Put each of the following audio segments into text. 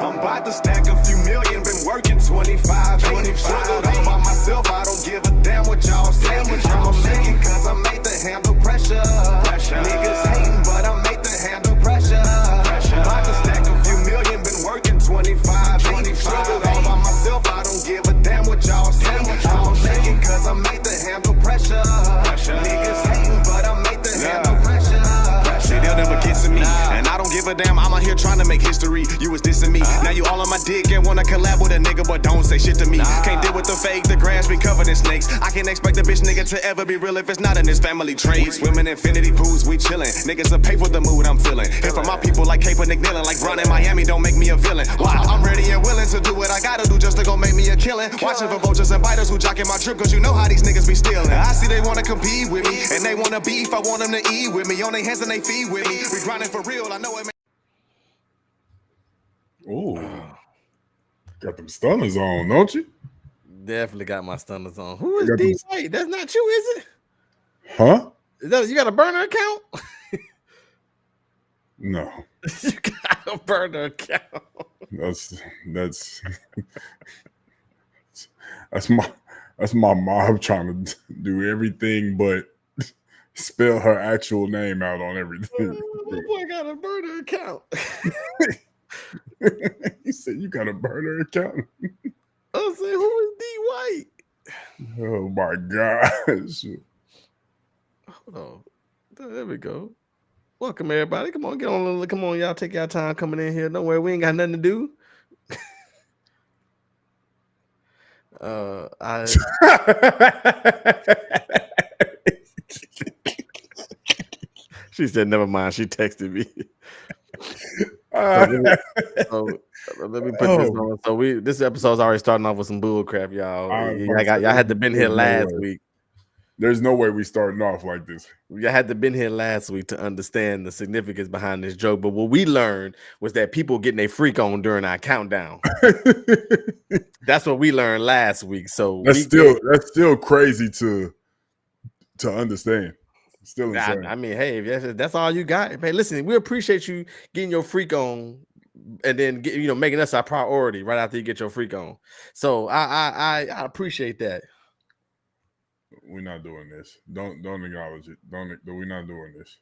I'm about to stack a few million, been working 25. Struggled all by myself, I don't give a damn. I'm out here trying to make history. You was dissing me. Now you all on my dick and wanna collab with a nigga, but don't say shit to me. Can't deal with the fake, the grass be covered in snakes. I can't expect a bitch nigga to ever be real if it's not in his family trade. Swimming infinity pools, we chillin'. Niggas will pay for the mood I'm feeling. And for my people like Kaepernick kneeling, like Brown in Miami, don't make me a villain. Wow, I'm ready and willing to do what I gotta do just to go make me a killing. Watching for vultures and biters who jockin' my drip, cause you know how these niggas be stealing. I see they wanna compete with me, and they wanna beef. I want them to eat with me, on their hands and they feet with me. We grinding for real, I know it. Ooh, got them stunners on, don't you? Definitely got my stunners on. Who is D White? That's not you, is it? Huh? You got a burner account? No. You got a burner account. That's my mom trying to do everything but spell her actual name out on everything. My boy got a burner account. He said you got a burner account. I said, who is D White? Oh my gosh. Hold on. There we go. Welcome everybody. Come on, get on. Come on, y'all. Take your time coming in here. Don't worry, we ain't got nothing to do. She said, "Never mind." She texted me. Let me put this on. So this episode's already starting off with some bull crap, y'all. Y'all had to been here last week. There's no way we starting off like this. Y'all had to been here last week to understand the significance behind this joke. But what we learned was that people getting a freak on during our countdown. That's what we learned last week. So that's still crazy to understand. Still insane. I mean, hey, if that's all you got. Hey, listen, we appreciate you getting your freak on, and then making us our priority right after you get your freak on. So I appreciate that. We're not doing this. Don't acknowledge it. We're not doing this.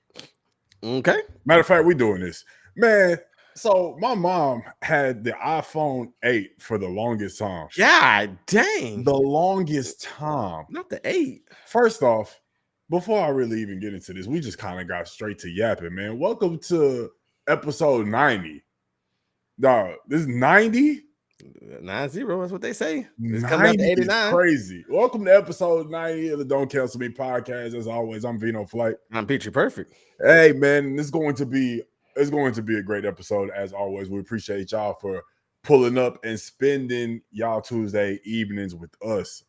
Okay. Matter of fact, we're doing this, man. So my mom had the iPhone 8 for the longest time. God dang. The longest time. Not the 8. First off, before I really even get into this, we just kind of got straight to yapping, man. Welcome to episode 90. Dog, this is 90? 90, that's what they say. It's coming out to 89. Crazy. Welcome to episode 90 of the Don't Cancel Me podcast. As always, I'm Vino Flight. I'm Petrie Perfect. Hey, man, it's going to be a great episode. As always, we appreciate y'all for pulling up and spending y'all Tuesday evenings with us.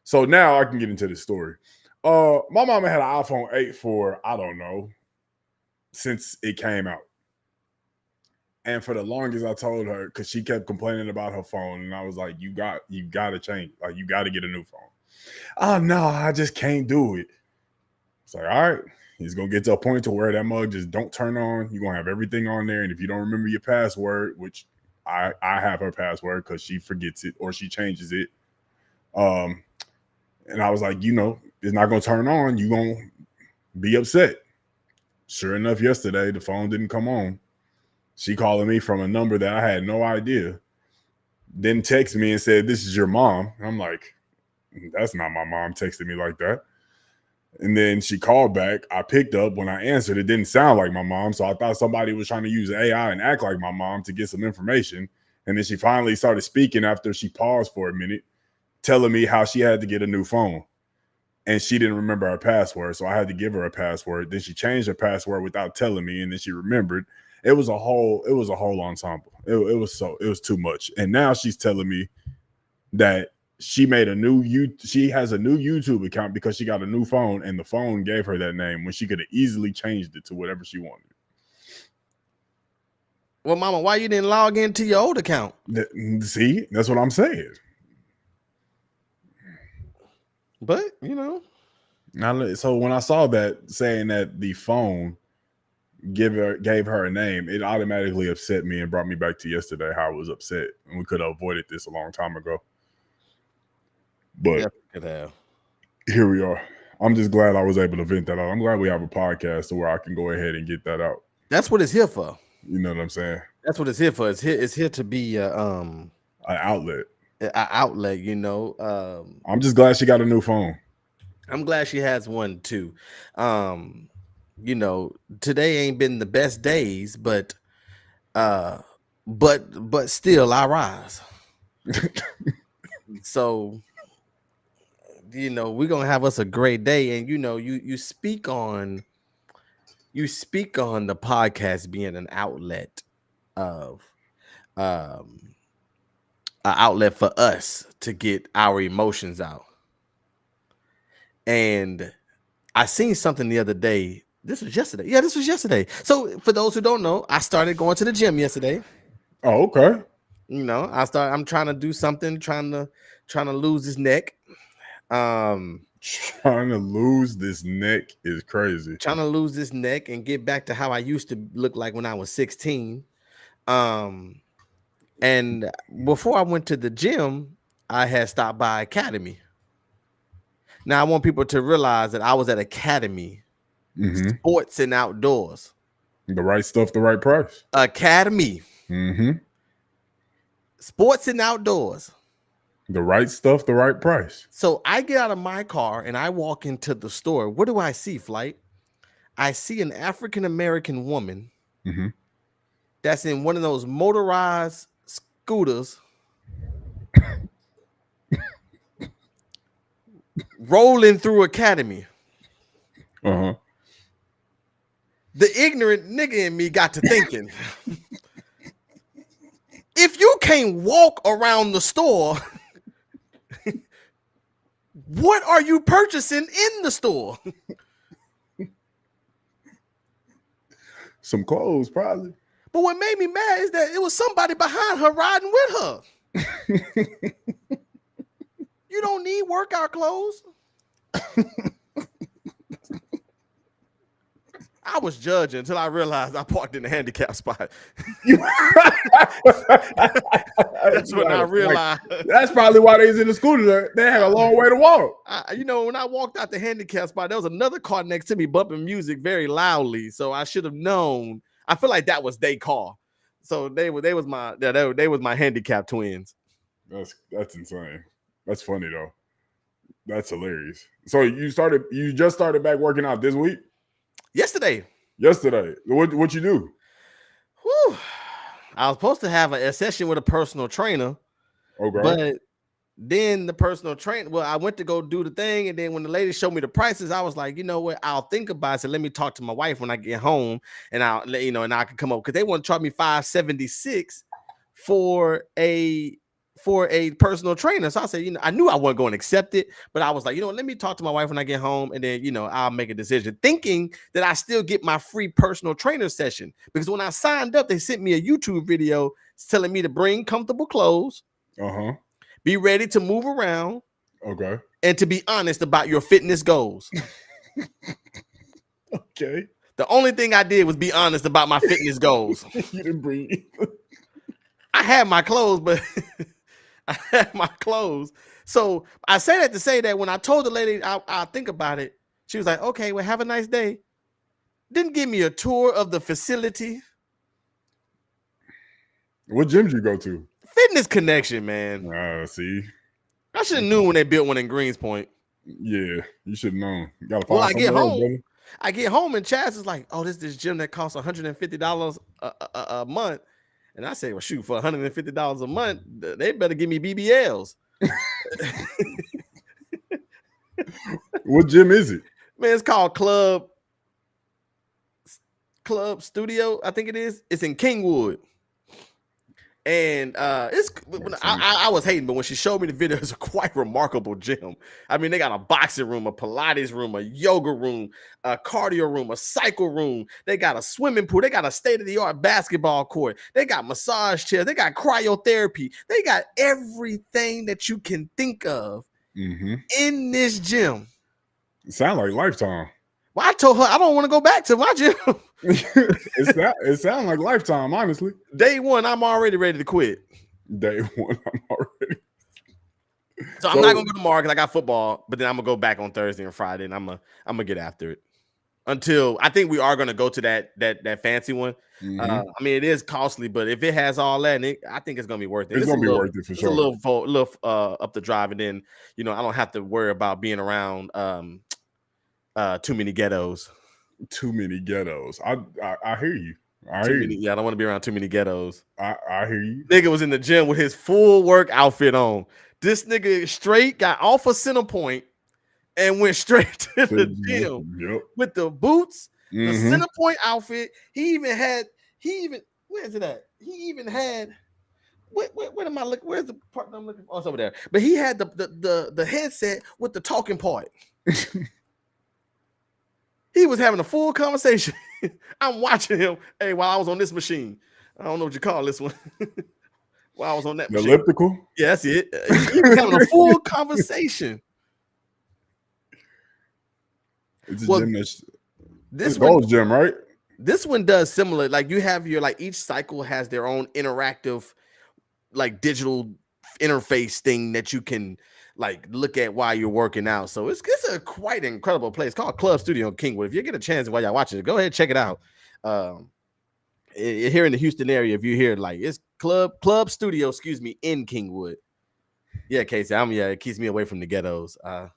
So now I can get into the story. My mama had an iPhone 8 for, I don't know, since it came out. And for the longest, I told her, because she kept complaining about her phone, and I was like, you got to change. Like, you got to get a new phone. Oh, no, I just can't do it. It's like, all right, he's going to get to a point to where that mug just don't turn on. You're going to have everything on there, and if you don't remember your password, which I have her password because she forgets it or she changes it. And I was like, it's not going to turn on. You're going to be upset. Sure enough, yesterday, the phone didn't come on. She calling me from a number that I had no idea. Then text me and said, "This is your mom." I'm like, that's not my mom texting me like that. And then she called back. I picked up. When I answered, it didn't sound like my mom. So I thought somebody was trying to use AI and act like my mom to get some information. And then she finally started speaking after she paused for a minute, telling me how she had to get a new phone. And she didn't remember her password. So I had to give her a password. Then she changed her password without telling me. And then she remembered. It was a whole ensemble. It was too much. And now she's telling me that she has a new YouTube account because she got a new phone and the phone gave her that name when she could have easily changed it to whatever she wanted. Well, Mama, why you didn't log into your old account? See, that's what I'm saying. But, so when I saw that saying that the phone gave her a name, it automatically upset me and brought me back to yesterday, how I was upset, and we could have avoided this a long time ago. But here we are. I'm just glad I was able to vent that out. I'm glad we have a podcast to where I can go ahead and get that out. That's what it's here for. You know what I'm saying? That's what it's here for. It's here to be an outlet. An outlet, I'm just glad she got a new phone. I'm glad she has one too. you know, today ain't been the best days, but still I rise. So, you know, we're gonna have us a great day. And you know, you speak on the podcast being an outlet of an outlet for us to get our emotions out. And I seen something the other day. This was yesterday. Yeah, this was yesterday. So for those who don't know, I started going to the gym yesterday. Oh, okay. You know, I'm trying to do something, trying to lose this neck. Trying to lose this neck is crazy. Trying to lose this neck and get back to how I used to look like when I was 16. And before I went to the gym, I had stopped by Academy. Now I want people to realize that I was at Academy, Sports and Outdoors. The right stuff, the right price. Academy. Mm-hmm. Sports and Outdoors. The right stuff, the right price. So I get out of my car and I walk into the store. What do I see, Flight? I see an African-American woman that's in one of those motorized scooters rolling through Academy. Uh-huh. The ignorant nigga in me got to thinking, if you can't walk around the store, what are you purchasing in the store? Some clothes, probably. But what made me mad is that it was somebody behind her riding with her. You don't need workout clothes. I was judging until I realized I parked in the handicap spot. That's when I realized. That's probably why they was in the scooter. They had a long way to walk. You know, when I walked out the handicap spot, there was another car next to me bumping music very loudly. So I should have known. I feel like that was their car. So they was my handicap twins. That's insane. That's funny though. That's hilarious. So you just started back working out this week? Yesterday. What you do? Whew. I was supposed to have a session with a personal trainer. Okay. But then the personal trainer, well, I went to go do the thing, and then when the lady showed me the prices, I was like, you know what? I'll think about it. So let me talk to my wife when I get home, and I'll let you know, and I can come up because they want to charge me $576 for a personal trainer. So I said, you know, I knew I wasn't going to accept it, but I was like, you know, let me talk to my wife when I get home, and then, you know, I'll make a decision, thinking that I still get my free personal trainer session. Because when I signed up, they sent me a YouTube video telling me to bring comfortable clothes, be ready to move around, and to be honest about your fitness goals. Okay. The only thing I did was be honest about my fitness goals. You didn't bring. I had my clothes, but I had my clothes. So I say that to say that when I told the lady I'll think about it, she was like, okay, well, have a nice day. Didn't give me a tour of the facility. What gyms you go to? Fitness Connection, man. See. I should have known when they built one in Greenspoint. Yeah, you should have known. You gotta find I get home and Chaz is like, oh, this gym that costs $150 a month. And I say, well, shoot, for $150 a month, they better give me BBLs. What gym is it? Man, it's called Club Studio, I think it is. It's in Kingwood. And I was hating, but when she showed me the video, it's a quite remarkable gym. I mean, they got a boxing room, a Pilates room, a yoga room, a cardio room, a cycle room. They got a swimming pool. They got a state-of-the-art basketball court. They got massage chairs. They got cryotherapy. They got everything that you can think of in this gym. It sounds like Lifetime. Well, I told her I don't want to go back to my gym. It sounds like Lifetime, honestly. Day one, I'm already ready to quit. Day one, I'm already. So I'm not gonna go tomorrow because I got football, but then I'm gonna go back on Thursday and Friday, and I'm gonna get after it. Until I think we are gonna go to that fancy one. I mean, it is costly, but if it has all that, I think it's gonna be worth it. It's gonna be worth it for sure. It's a little up the drive, and then I don't have to worry about being around too many ghettos. Too many ghettos. I hear you. I Too hear many. you. Yeah, I don't want to be around too many ghettos. I hear you. Nigga was in the gym with his full work outfit on. This nigga straight got off of Center Point and went straight to the gym Yep. with the boots, the Mhm. Center Point outfit. He even where's it at? He even had where am I looking? Where's the part that I'm looking for? Oh, it's over there. But he had the headset with the talking part. He was having a full conversation. I'm watching him. Hey, while I was on this machine, I don't know what you call this one. While I was on that The machine. elliptical. Yeah, that's it. He was having a full conversation. It's a Well, gym that's This it's one, Gold's Gym, right? this one does similar. Like you have your like each cycle has their own interactive, like digital interface thing that you can like look at while you're working out. So it's a quite incredible place. It's called Club Studio in Kingwood. If you get a chance while y'all watching it, go ahead and check it out. Here in the Houston area, if you hear like it's Club Studio, excuse me, in Kingwood. Yeah, Casey, it keeps me away from the ghettos. Yeah.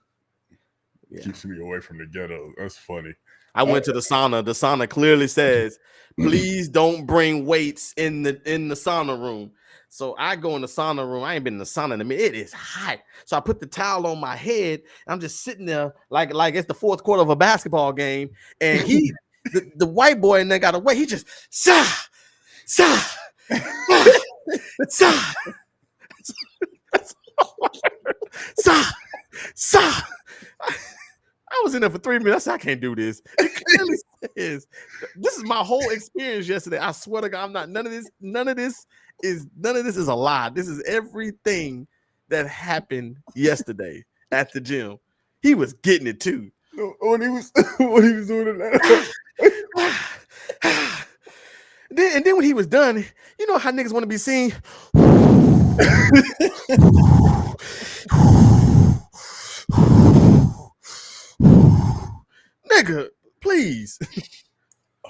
Keeps me away from the ghetto. That's funny. I went to the sauna. The sauna clearly says, please don't bring weights in the sauna room. So I go in the sauna room. I ain't been in the sauna in a minute. It is hot. So I put the towel on my head. I'm just sitting there like it's the fourth quarter of a basketball game. And the white boy in there got away. He just sa. I was in there for 3 minutes. I can't do this. It clearly says this is my whole experience yesterday. I swear to God, I'm not none of this is a lie. This is everything that happened yesterday at the gym. He was getting it too. When he was doing it. And then when he was done, you know how niggas want to be seen. Nigga, please.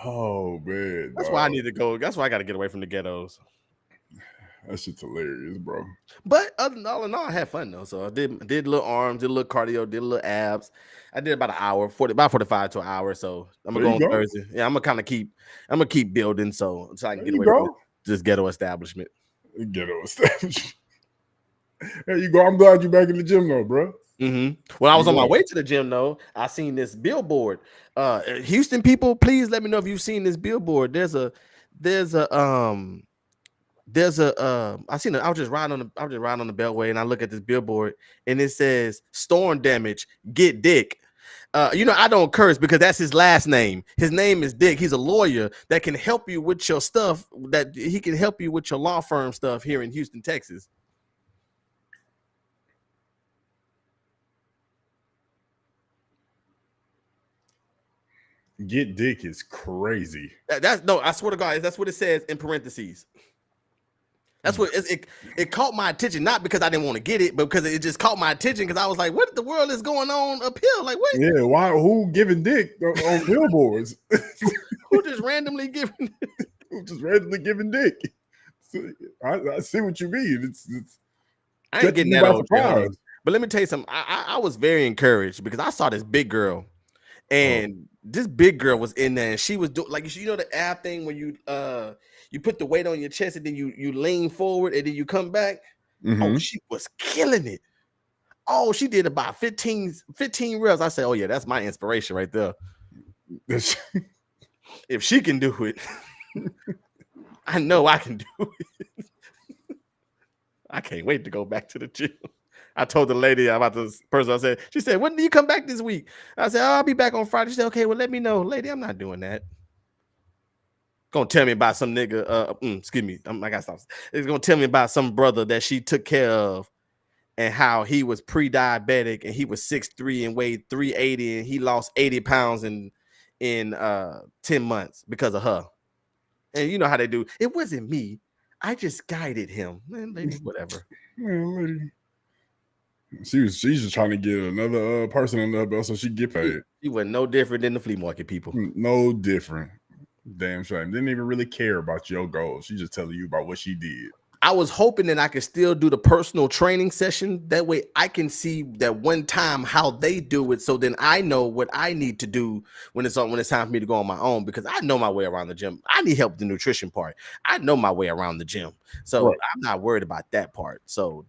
Oh man, That's why I need to go. That's why I got to get away from the ghettos. That shit's hilarious, bro. But all in all, I had fun though. So I did a little arms, did a little cardio, did a little abs. I did about an hour, about 45 to an hour. So I'm gonna go on Thursday. Yeah, I'm gonna keep building so I can get away from this ghetto establishment. Ghetto establishment. There you go. I'm glad you're back in the gym though, bro. Mm-hmm. When I was on my way to the gym, though, I seen this billboard. Houston people, please let me know if you've seen this billboard. I was just riding on the Beltway and I look at this billboard and it says storm damage, get Dick. I don't curse because that's his last name. His name is Dick. He's a lawyer that can help you with your stuff, that he can help you with your law firm stuff here in Houston, Texas. Get Dick is crazy. I swear to God, that's what it says in parentheses. That's what it caught my attention, not because I didn't want to get it, but because it just caught my attention because I was like, what the world is going on up here? Like, what? Yeah, why? Who giving dick on billboards? Who just randomly giving? Who just randomly giving dick? So, I see what you mean. It's I ain't getting that old, but let me tell you something. I was very encouraged because I saw this big girl, and this big girl was in there, and she was doing like the ab thing where you put the weight on your chest and then you lean forward and then you come back. Mm-hmm. Oh, she was killing it. Oh, she did about 15 reps. I said, oh yeah, that's my inspiration right there. If she can do it, I know I can do it. I can't wait to go back to the gym. I told the lady about this person. She said, when do you come back this week? I said, I'll be back on Friday. She said, okay, well, let me know. Lady, I'm not doing that. Gonna tell me about some nigga. Excuse me. I gotta stop. It's gonna tell me about some brother that she took care of and how he was pre-diabetic and he was 6'3" and weighed 380 and he lost 80 pounds in 10 months because of her. And you know how they do. It wasn't me. I just guided him. Man, lady, whatever. Man, lady. She's just trying to get another person under her belt so she get paid. She was no different than the flea market people. No different. Damn shame. Didn't even really care about your goals. She just telling you about what she did. I was hoping that I could still do the personal training session. That way I can see that one time how they do it. So then I know what I need to do when it's time for me to go on my own, because I know my way around the gym. I need help with the nutrition part. I know my way around the gym. So Right. I'm not worried about that part. So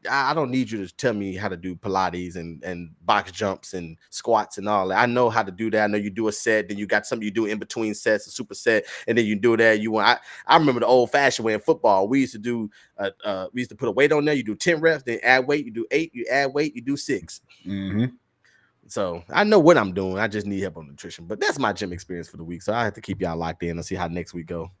I don't need you to tell me how to do Pilates and box jumps and squats and all that. I know how to do that. I know you do a set, then you got something you do in between sets, a superset, and then you do that. I remember the old fashioned way in football. We used to do we used to put a weight on there. You do 10 reps, then add weight. You do 8. You add weight. You do 6. Mm-hmm. So I know what I'm doing. I just need help on nutrition. But that's my gym experience for the week. So I have to keep y'all locked in and see how next week go.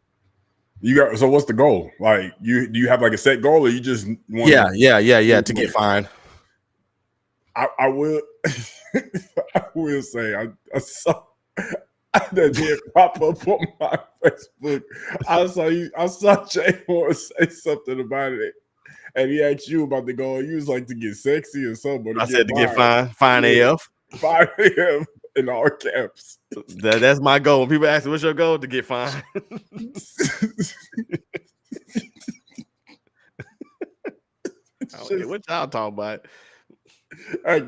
So what's the goal? Like, do you have like a set goal, or you just want? Yeah. To get fine. I will. I will say I saw that did pop up on my Facebook. I saw Jay Moore say something about it, and he asked you about the goal. You was like to get sexy or something. I said to get fine AF. Fine AF in all caps. That's my goal. When people ask me, what's your goal? To get fine. What y'all talking about?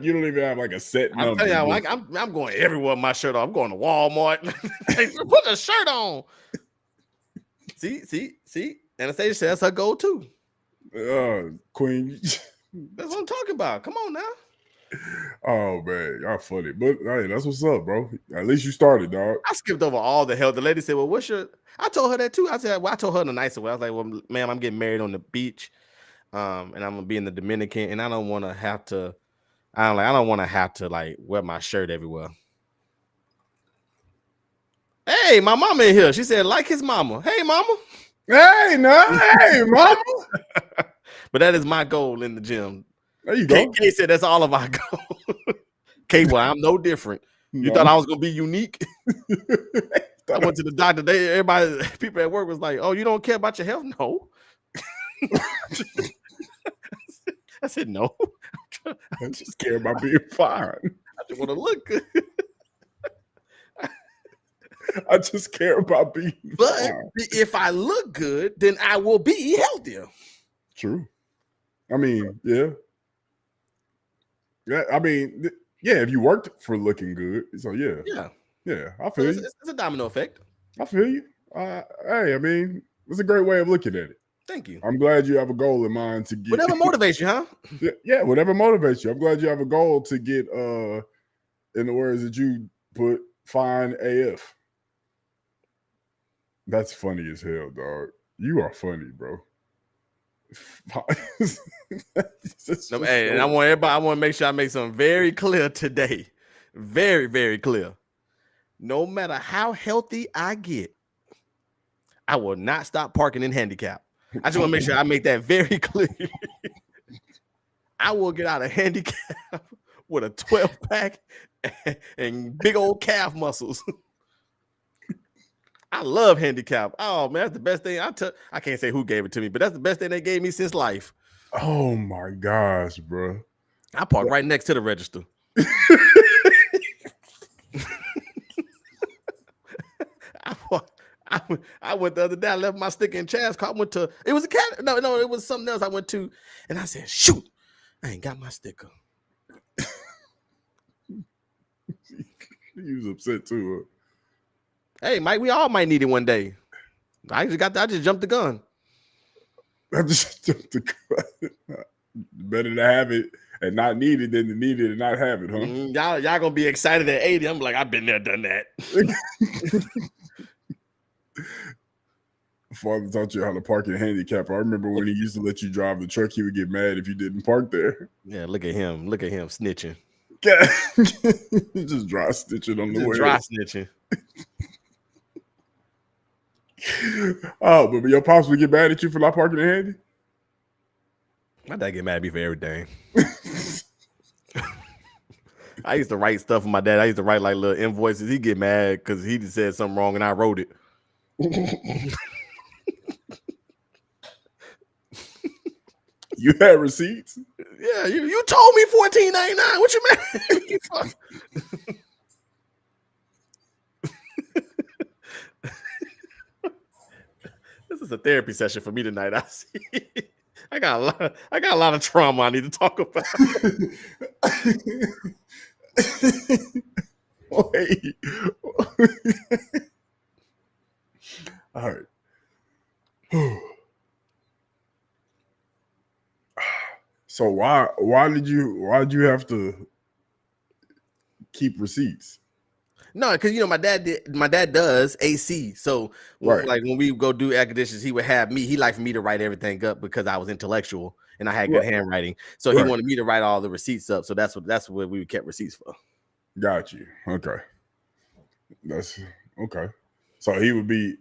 You don't even have like a set number. I'm telling y'all, I'm going everywhere with my shirt on. I'm going to Walmart. Put the shirt on. See. Anastasia said that's her goal too. Queen. That's what I'm talking about. Come on now. Oh man, y'all funny. But hey, that's what's up, bro. At least you started, dog. I skipped over all the hell. The lady said, well, what's your... I told her that too. I told her in a nicer way. I was like, well, ma'am, I'm getting married on the beach. And I'm gonna be in the Dominican, and I don't want to have to like wear my shirt everywhere. Hey, my mama in here. She said, like his mama. Hey, mama. Hey, mama. But that is my goal in the gym. There you go. Kay said that's all of our goal. Kay, well, I'm no different. You thought I was gonna be unique? I went to the doctor. People at work was like, "Oh, you don't care about your health?" No. I said no. I just care about being fine. I just want to look good. I just care about being fine. If I look good, then I will be healthier. True. I mean, yeah. Yeah, I mean, yeah, if you worked for looking good. So yeah. I feel you. It's a domino effect. I feel you. Hey, I mean, it's a great way of looking at it. Thank you. I'm glad you have a goal in mind to get whatever motivates you, huh? Yeah, whatever motivates you. I'm glad you have a goal to get in the words that you put, fine AF. That's funny as hell, dog. You are funny, bro. Hey, and I want to make sure I make something very clear today. Very, very clear. No matter how healthy I get, I will not stop parking in handicap. I just want to make sure I make that very clear. I will get out of handicap with a 12-pack and big old calf muscles. I love handicap. Oh man, that's the best thing. I can't say who gave it to me, but that's the best thing they gave me since life. Oh my gosh, bro! I park right next to the register. I went the other day. I left my sticker in Chad's car. It was a cat. No, it was something else I went to, and I said, "Shoot, I ain't got my sticker." He was upset too. Hey, Mike, we all might need it one day. I just jumped the gun. I just jumped the gun. Better to have it and not need it than to need it and not have it, huh? Y'all gonna be excited at 80. I'm like, I've been there, done that. Father taught you how to park in handicap. I remember when he used to let you drive the truck, he would get mad if you didn't park there. Yeah, look at him snitching. Just dry snitching on the way. Dry snitching. Oh, but your pops would get mad at you for not parking in handy? My dad get mad at me for everything. I used to write stuff for my dad. I used to write like little invoices. He'd get mad because he just said something wrong and I wrote it. You had receipts? Yeah, you told me $14.99. What you mean? This is a therapy session for me tonight. I see. I got a lot of trauma I need to talk about. Wait. All right. So why did you have to keep receipts? No, because my dad does AC. So Right. like when we go do air conditions, he would have me. He liked for me to write everything up because I was intellectual and I had good handwriting. So he wanted me to write all the receipts up. So that's what we kept receipts for. Got you. Okay. That's okay. So he would be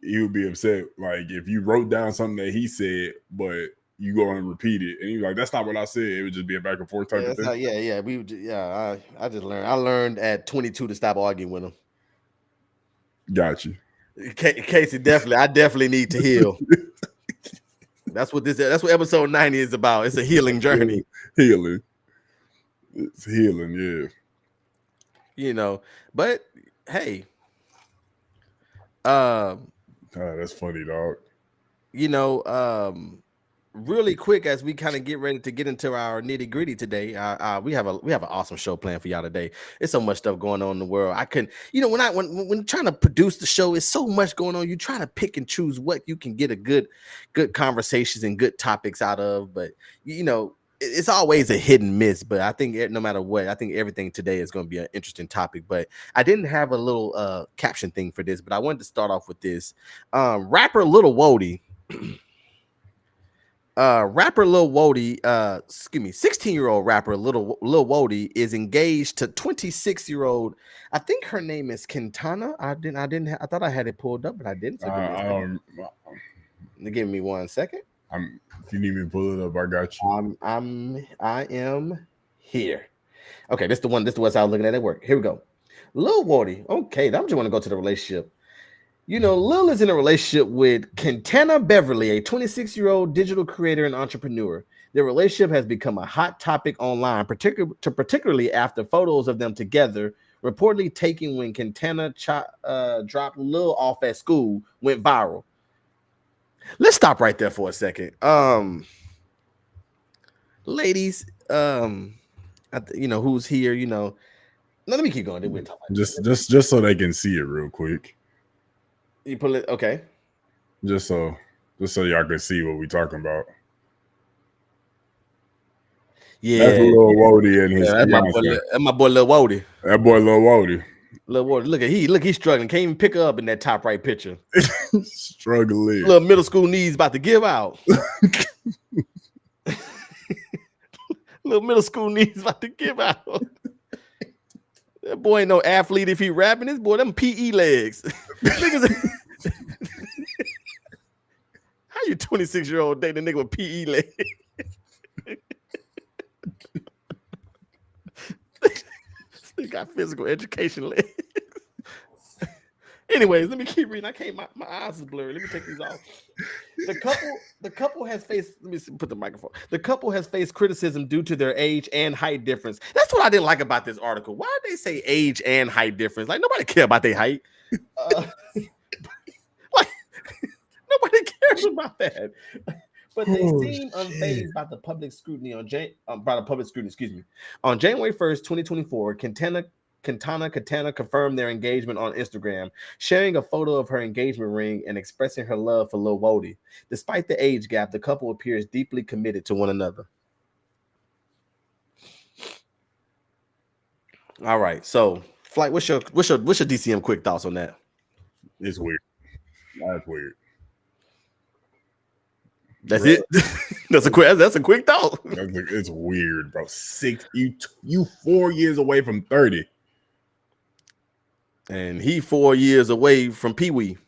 upset like if you wrote down something that he said, but you go and repeat it, and you're like, "That's not what I said." It would just be a back and forth type of thing. I just learned. I learned at 22 to stop arguing with him. Got you, Casey. I definitely need to heal. That's what episode 90 is about. It's a healing journey. Healing. It's healing, yeah. But hey, that's funny, dog. Really quick as we kind of get ready to get into our nitty gritty today, we have an awesome show planned for y'all today. There's so much stuff going on in the world. I couldn't, when trying to produce the show, it's so much going on. You try to pick and choose what you can get a good conversations and good topics out of, but it's always a hit and miss. But I think no matter what, I think everything today is going to be an interesting topic. But I didn't have a little caption thing for this, but I wanted to start off with this. Rapper Lil Wody. Rapper Lil Wody, 16-year-old rapper Lil Wody is engaged to 26-year-old. I think her name is Quintana. I thought I had it pulled up, but I didn't. So give me 1 second. If you need me to pull it up, I got you. I am here. Okay, this the one. This the one I was looking at work. Here we go. Lil Wody. Okay, I'm just want to go to the relationship. Lil is in a relationship with Quintana Beverly, a 26-year-old digital creator and entrepreneur. Their relationship has become a hot topic online, particularly after photos of them together, reportedly taken when Quintana dropped Lil off at school, went viral. Let's stop right there for a second. Ladies, who's here, let me keep going. Then we'll talk about just so they can see it real quick. You pull it, okay. Just so y'all can see what we're talking about. Yeah, that's Lil Wody and his fiance. That's my boy Lil Wody. That boy Lil Wody. Lil Wody, look, he's struggling. Can't even pick her up in that top right picture. Struggling. Little middle school knees about to give out. Little middle school knees about to give out. That boy ain't no athlete if he rapping. This boy, them PE legs. How you 26-year-old dating a nigga with PE legs? They got physical education legs. Anyways, let me keep reading. My eyes is blurry. Let me take these off. The couple has faced. Let me put the microphone. The couple has faced criticism due to their age and height difference. That's what I didn't like about this article. Why did they say age and height difference? Like nobody care about their height. Like nobody cares about that. But they seem unfazed by the public scrutiny on On January 1st, 2024, Quintana confirmed their engagement on Instagram, sharing a photo of her engagement ring and expressing her love for Lil Wody. Despite the age gap, the couple appears deeply committed to one another. All right, so Flight, what's your DCM quick thoughts on that? It's weird. That's weird. That's it. That's a quick thought. It's weird, bro. You 4 years away from 30. And he 4 years away from Pee Wee.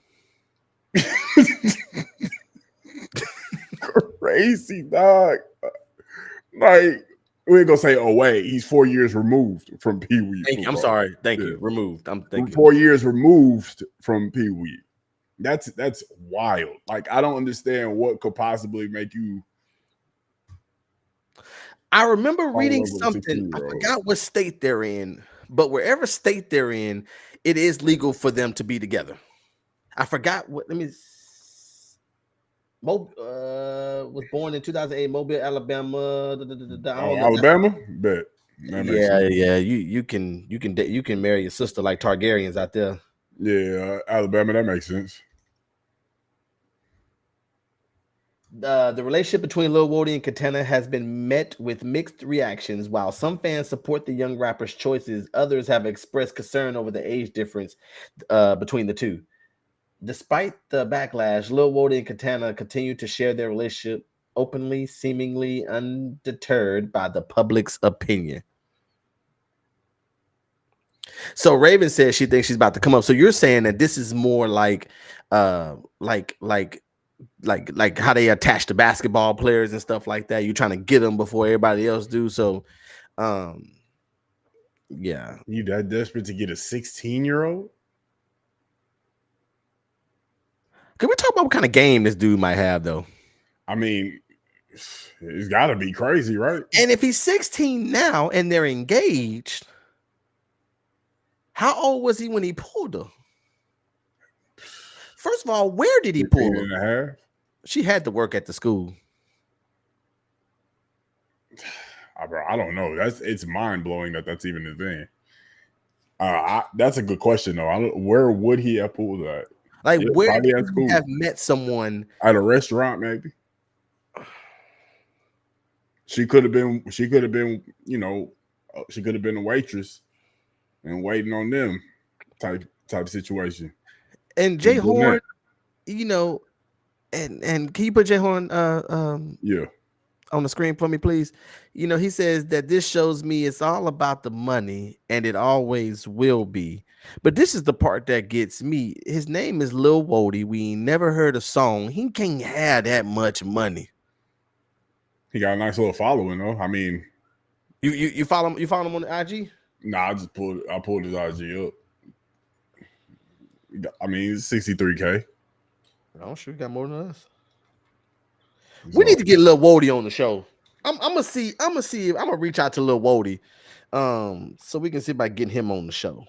Crazy, dog. Like, we ain't gonna say away. He's 4 years removed from Pee Wee. I'm sorry. Thank you. Removed. 4 years removed from Pee Wee. That's wild. Like, I don't understand what could possibly make you. I remember reading something. I forgot what state they're in, but wherever state they're in, it is legal for them to be together. I forgot what. Was born in 2008, Mobile, Alabama. I Oh, don't know. Alabama, bet that makes Yeah, sense. yeah. You can marry your sister like Targaryens out there. Yeah, Alabama, that makes sense. The relationship between Lil Wody and Katana has been met with mixed reactions. While some fans support the young rapper's choices, others have expressed concern over the age difference between the two. Despite the backlash, Lil Wody and Katana continue to share their relationship openly, seemingly undeterred by the public's opinion. So Raven says she thinks she's about to come up. So you're saying that this is more like like how they attach the basketball players and stuff like that. You're trying to get them before everybody else do. So yeah. You that desperate to get a 16-year-old? Can we talk about what kind of game this dude might have though? I mean, it's got to be crazy, right? And if he's 16 now and they're engaged, how old was he when he pulled her? First of all, where did he pull her? And a half. She had to work at the school. Bro, I don't know. It's mind blowing that's even a thing. That's a good question though. Where would he have pulled that? Like, where probably did at school. you have met someone At a restaurant, maybe. She could have been. She could have been. You know, she could have been a waitress and waiting on them type situation. And Jay Horn, you know, and can you put Jay Horn yeah on the screen for me, please? You know, he says that this shows me it's all about the money, and it always will be. But this is the part that gets me. His name is Lil Wody. We ain't never heard a song. He can't have that much money. He got a nice little following though. I mean, you follow him? You follow him on the IG? Nah, I pulled his IG up. I mean, it's 63K. I'm sure he got more than us. We need to get Lil Wody on the show. I'm gonna reach out to Lil Wody, so we can see about getting him on the show.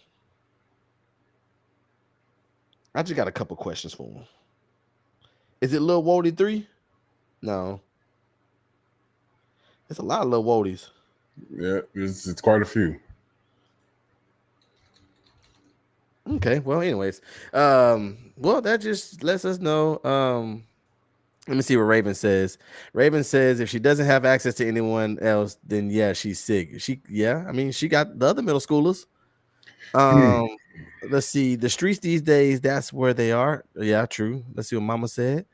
I just got a couple questions for him. Is it Lil Wody 3? No. It's a lot of Lil Wodys. Yeah, it's quite a few. Okay, well, anyways, well, that just lets us know. Let me see what Raven says. Raven says if she doesn't have access to anyone else, then yeah, she's sick. I mean, she got the other middle schoolers. Let's see, the streets these days, that's where they are. Yeah, true. Let's see what Mama said.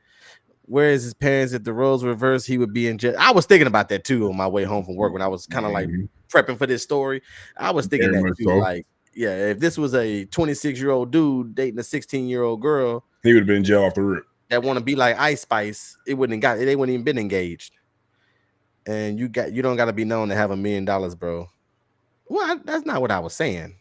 Where is his parents? If the roles reversed, he would be in jail. I was thinking about that too on my way home from work when I was kind of like prepping for this story. I was thinking that too, like, yeah, if this was a 26-year-old dude dating a 16-year-old girl, he would have been in jail off the rip. That want to be like Ice Spice, they wouldn't even been engaged. And you don't got to be known to have $1 million, bro. Well, that's not what I was saying.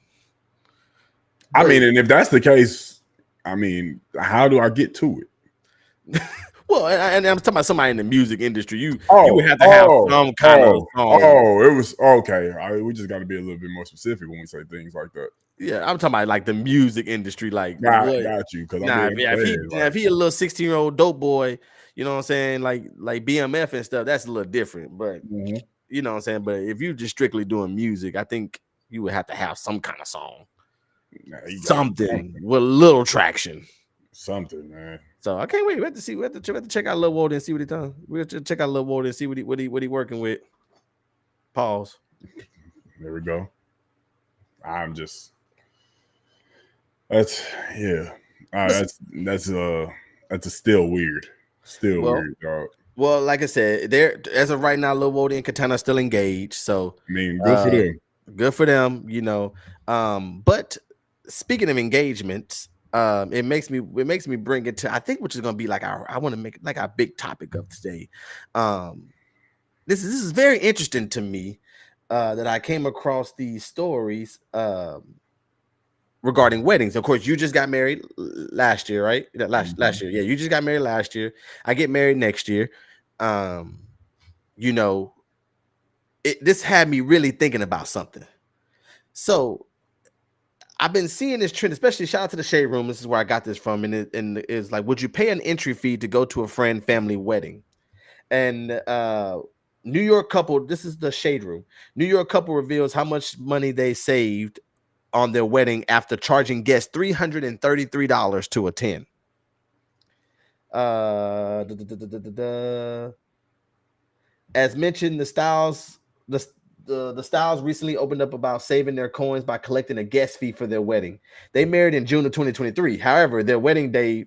I mean, and if that's the case, I mean, how do I get to it? Well, and I'm talking about somebody in the music industry. You would have to have some kind of song. It was okay. We just got to be a little bit more specific when we say things like that. Yeah, I'm talking about like the music industry. Like, got you. Because if he a little 16-year-old dope boy, you know what I'm saying, like BMF and stuff, that's a little different. But you know what I'm saying. But if you just strictly doing music, I think you would have to have some kind of song, something with a little traction. Something, man. So I can't wait. We have to see. We have to check out Lil Wody and see what he done. We have to check out Lil Wody and see what he working with. Pause. There we go. I'm just. That's still weird. Still weird, dog. Well, like I said, as of right now, Lil Wody and Katana are still engaged. So I mean, good for them. Good for them, you know. But speaking of engagements, it makes me bring it to, I think, which is going to be like I want to make it like our big topic of today. This is very interesting to me that I came across these stories regarding weddings. Of course, you just got married last year, right? Last year, yeah, you just got married last year. I get married next year. You know, this had me really thinking about something. So I've been seeing this trend, especially shout out to the Shade Room. This is where I got this from, and it's like, would you pay an entry fee to go to a friend family wedding? And New York couple, this is the Shade Room. New York couple reveals how much money they saved on their wedding after charging guests $333 to attend. As mentioned, the Styles recently opened up about saving their coins by collecting a guest fee for their wedding. They married in June of 2023. However, their wedding day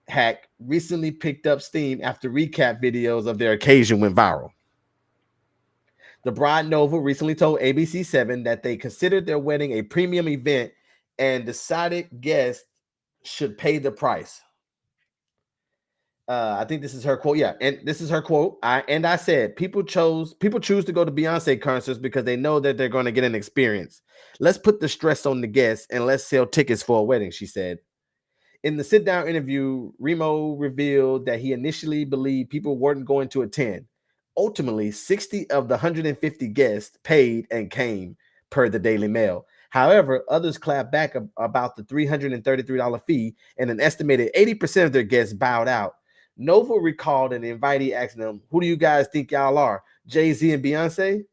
hack recently picked up steam after recap videos of their occasion went viral. The bride Nova recently told ABC7 that they considered their wedding a premium event and decided guests should pay the price. I think this is her quote. Yeah, and this is her quote. I said people choose to go to Beyonce concerts because they know that they're going to get an experience. Let's put the stress on the guests and let's sell tickets for a wedding, she said. In the sit-down interview, Remo revealed that he initially believed people weren't going to attend. Ultimately, 60 of the 150 guests paid and came, per the Daily Mail. However, others clapped back about the $333 fee, and an estimated 80% of their guests bowed out. Nova recalled an invitee asking them, "Who do you guys think y'all are, Jay-Z and Beyonce?"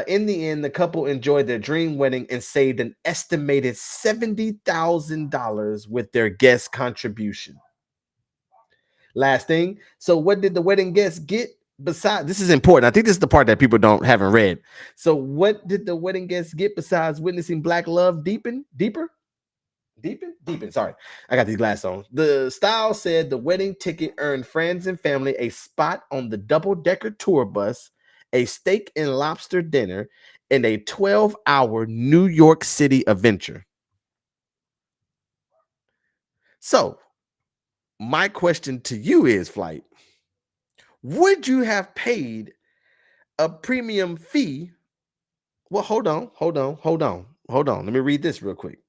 In the end, the couple enjoyed their dream wedding and saved an estimated $70,000 with their guest contribution. Last thing, so what did the wedding guests get besides? This is important. I think this is the part that people haven't read. So, what did the wedding guests get besides witnessing Black love deepen? Sorry, I got these glasses on. The Style said the wedding ticket earned friends and family a spot on the double-decker tour bus, a steak and lobster dinner, and a 12-hour New York City adventure. So, my question to you is, Flight, would you have paid a premium fee? Well, hold on. Let me read this real quick.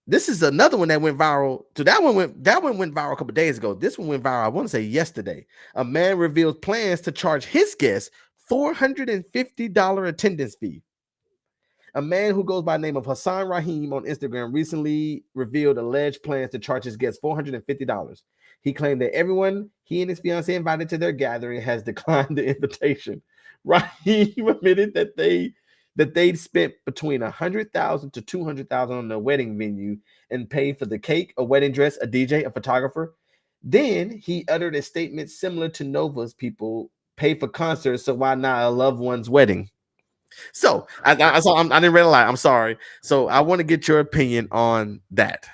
This is another one that went viral. So that one went viral a couple days ago. This one went viral, I want to say yesterday. A man revealed plans to charge his guests $450 attendance fee. A man who goes by the name of Hassan Rahim on Instagram recently revealed alleged plans to charge his guests $450. He claimed that everyone he and his fiancée invited to their gathering has declined the invitation. Rahim admitted that they'd spent between $100,000 to $200,000 on the wedding venue and paid for the cake, a wedding dress, a DJ, a photographer. Then he uttered a statement similar to Nova's people pay for concerts, so why not a loved one's wedding? So I didn't read a lot. I'm sorry. So I want to get your opinion on that.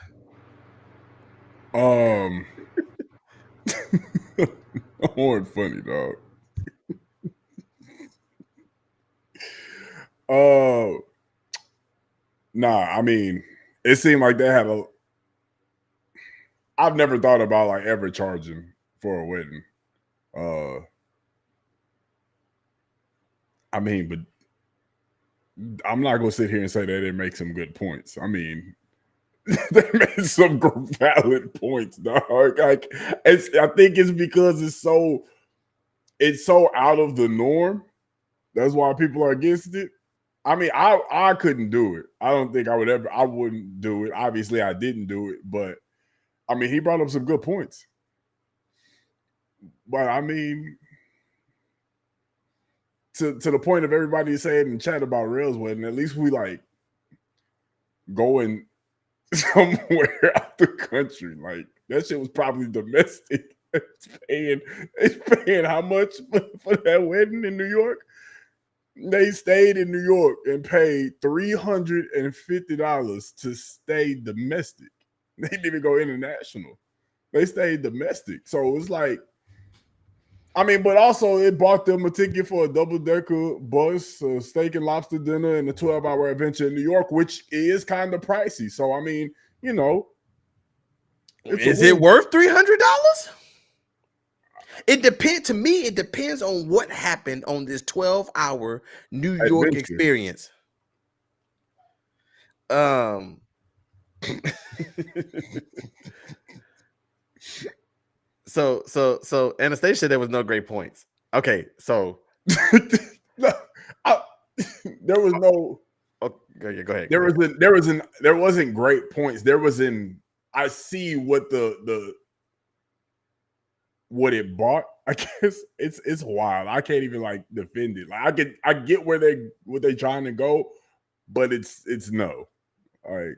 That wasn't funny, dog. Nah, I mean, it seemed like they had I've never thought about like ever charging for a wedding. I mean, but I'm not gonna sit here and say that they make some good points. I mean, they made some valid points, dog. Like, I think it's because it's so out of the norm. That's why people are against it. I mean, I couldn't do it. I don't think I wouldn't do it. Obviously, I didn't do it, but I mean, he brought up some good points. But I mean, to the point of everybody saying in chat about Rail's wedding, at least we like going somewhere out the country. Like, that shit was probably domestic. It's paying how much for that wedding in New York? They stayed in New York and paid $350 to stay domestic. They didn't even go international. They stayed domestic. So it's like, I mean, but also it bought them a ticket for a double-decker bus, a steak and lobster dinner, and a 12-hour adventure in New York, which is kind of pricey. So, I mean, you know. Is it worth $300? It depends. To me, it depends on what happened on this 12-hour New York experience. So Anastasia said there was no great points. Okay, so there was no. Okay, go ahead. There wasn't great points. I see what what it bought. I guess it's wild. I can't even like defend it. Like I get where they trying to go, but it's no. Like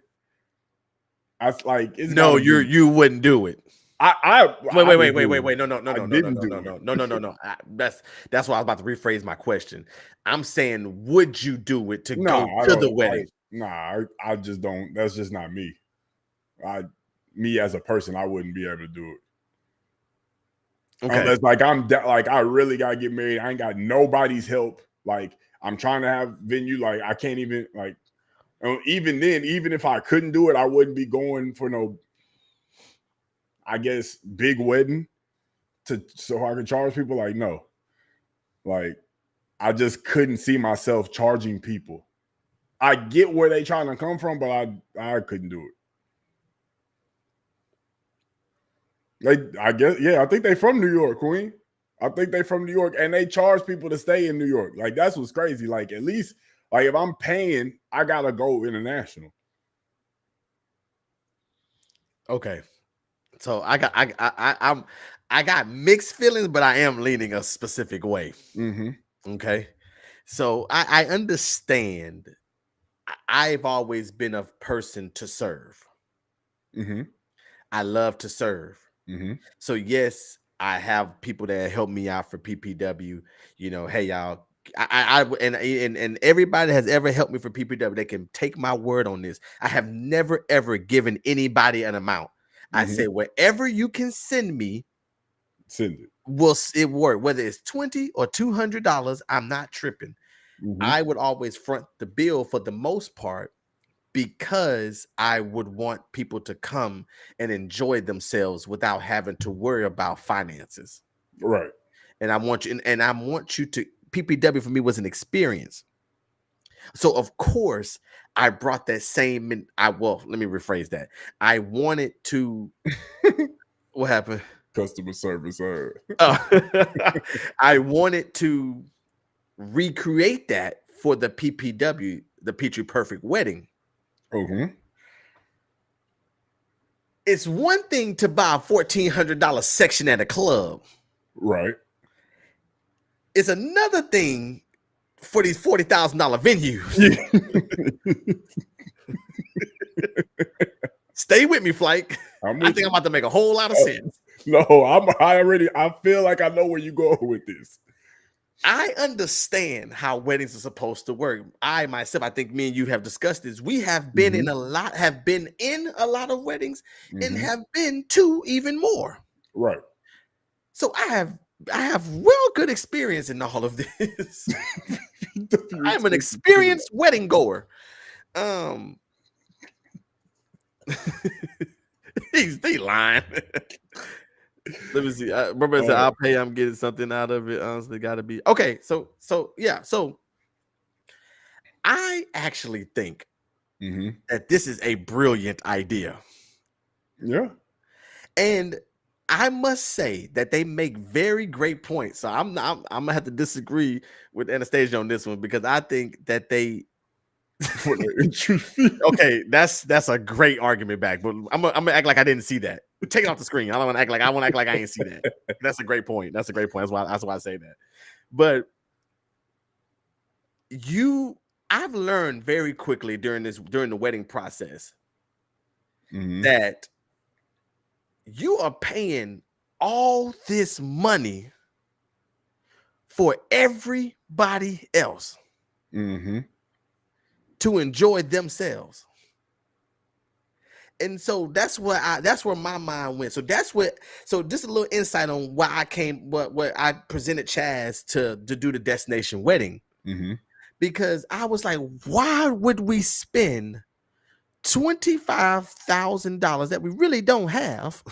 I like it's No, gotta be. you wouldn't do it. I Wait. No. I didn't do it. No. That's why I was about to rephrase my question. I'm saying, would you do it to Nah, go I to don't. the wedding? I just don't. That's just not me. Me as a person, I wouldn't be able to do it. Okay. Unless like like I really gotta get married. I ain't got nobody's help. Like I'm trying to have venue. Like I can't even like. Even then, even if I couldn't do it, I wouldn't be going for no. I guess big wedding so I could charge people. Like no, like I just couldn't see myself charging people. I get where they trying to come from, but I couldn't do it. I guess, yeah, I think they from New York, Queen. I think they from New York, and they charge people to stay in New York. Like that's what's crazy. Like at least, like if I'm paying, I gotta go international. Okay. So I got mixed feelings, but I am leaning a specific way. Mm-hmm. Okay. So I understand. I've always been a person to serve. Mm-hmm. I love to serve. Mm-hmm. So yes, I have people that help me out for PPW. You know, hey y'all, and everybody has ever helped me for PPW. They can take my word on this. I have never ever given anybody an amount. I say wherever you can send me, send it. Will it work? Whether it's $20 or $200, I'm not tripping. Mm-hmm. I would always front the bill for the most part because I would want people to come and enjoy themselves without having to worry about finances. Right. And I want you, and I want you to. PPW for me was an experience. So of course I brought that same. Let me rephrase that. I wanted to. What happened? Customer service. I wanted to recreate that for the PPW, the Petrie Perfect Wedding. Mm-hmm. It's one thing to buy a $1,400 section at a club. Right. It's another thing for these $40,000 venues. Stay with me, Flight. I think I'm about to make a whole lot of sense. No, I feel like I know where you go with this. I understand how weddings are supposed to work. I myself, I think me and you have discussed this. We have been in a lot of weddings and have been to even more. Right. So I have real good experience in all of this. I'm an experienced wedding goer. They lying. Let me see. Remember I said I'll pay. I'm getting something out of it. Honestly, got to be okay. So yeah. So I actually think that this is a brilliant idea. Yeah. And I must say that they make very great points. So I'm gonna have to disagree with Anastasia on this one because I think that they for the entry fee. Okay, that's a great argument back, but I'm gonna act like I didn't see that. Take it off the screen. I don't want to act like I ain't see that. That's a great point. That's why I say that. But I've learned very quickly during the wedding process that you are paying all this money for everybody else to enjoy themselves. And so that's where my mind went. So just a little insight on why I came, what I presented Chaz to do the destination wedding. Because I was like, why would we spend $25,000 that we really don't have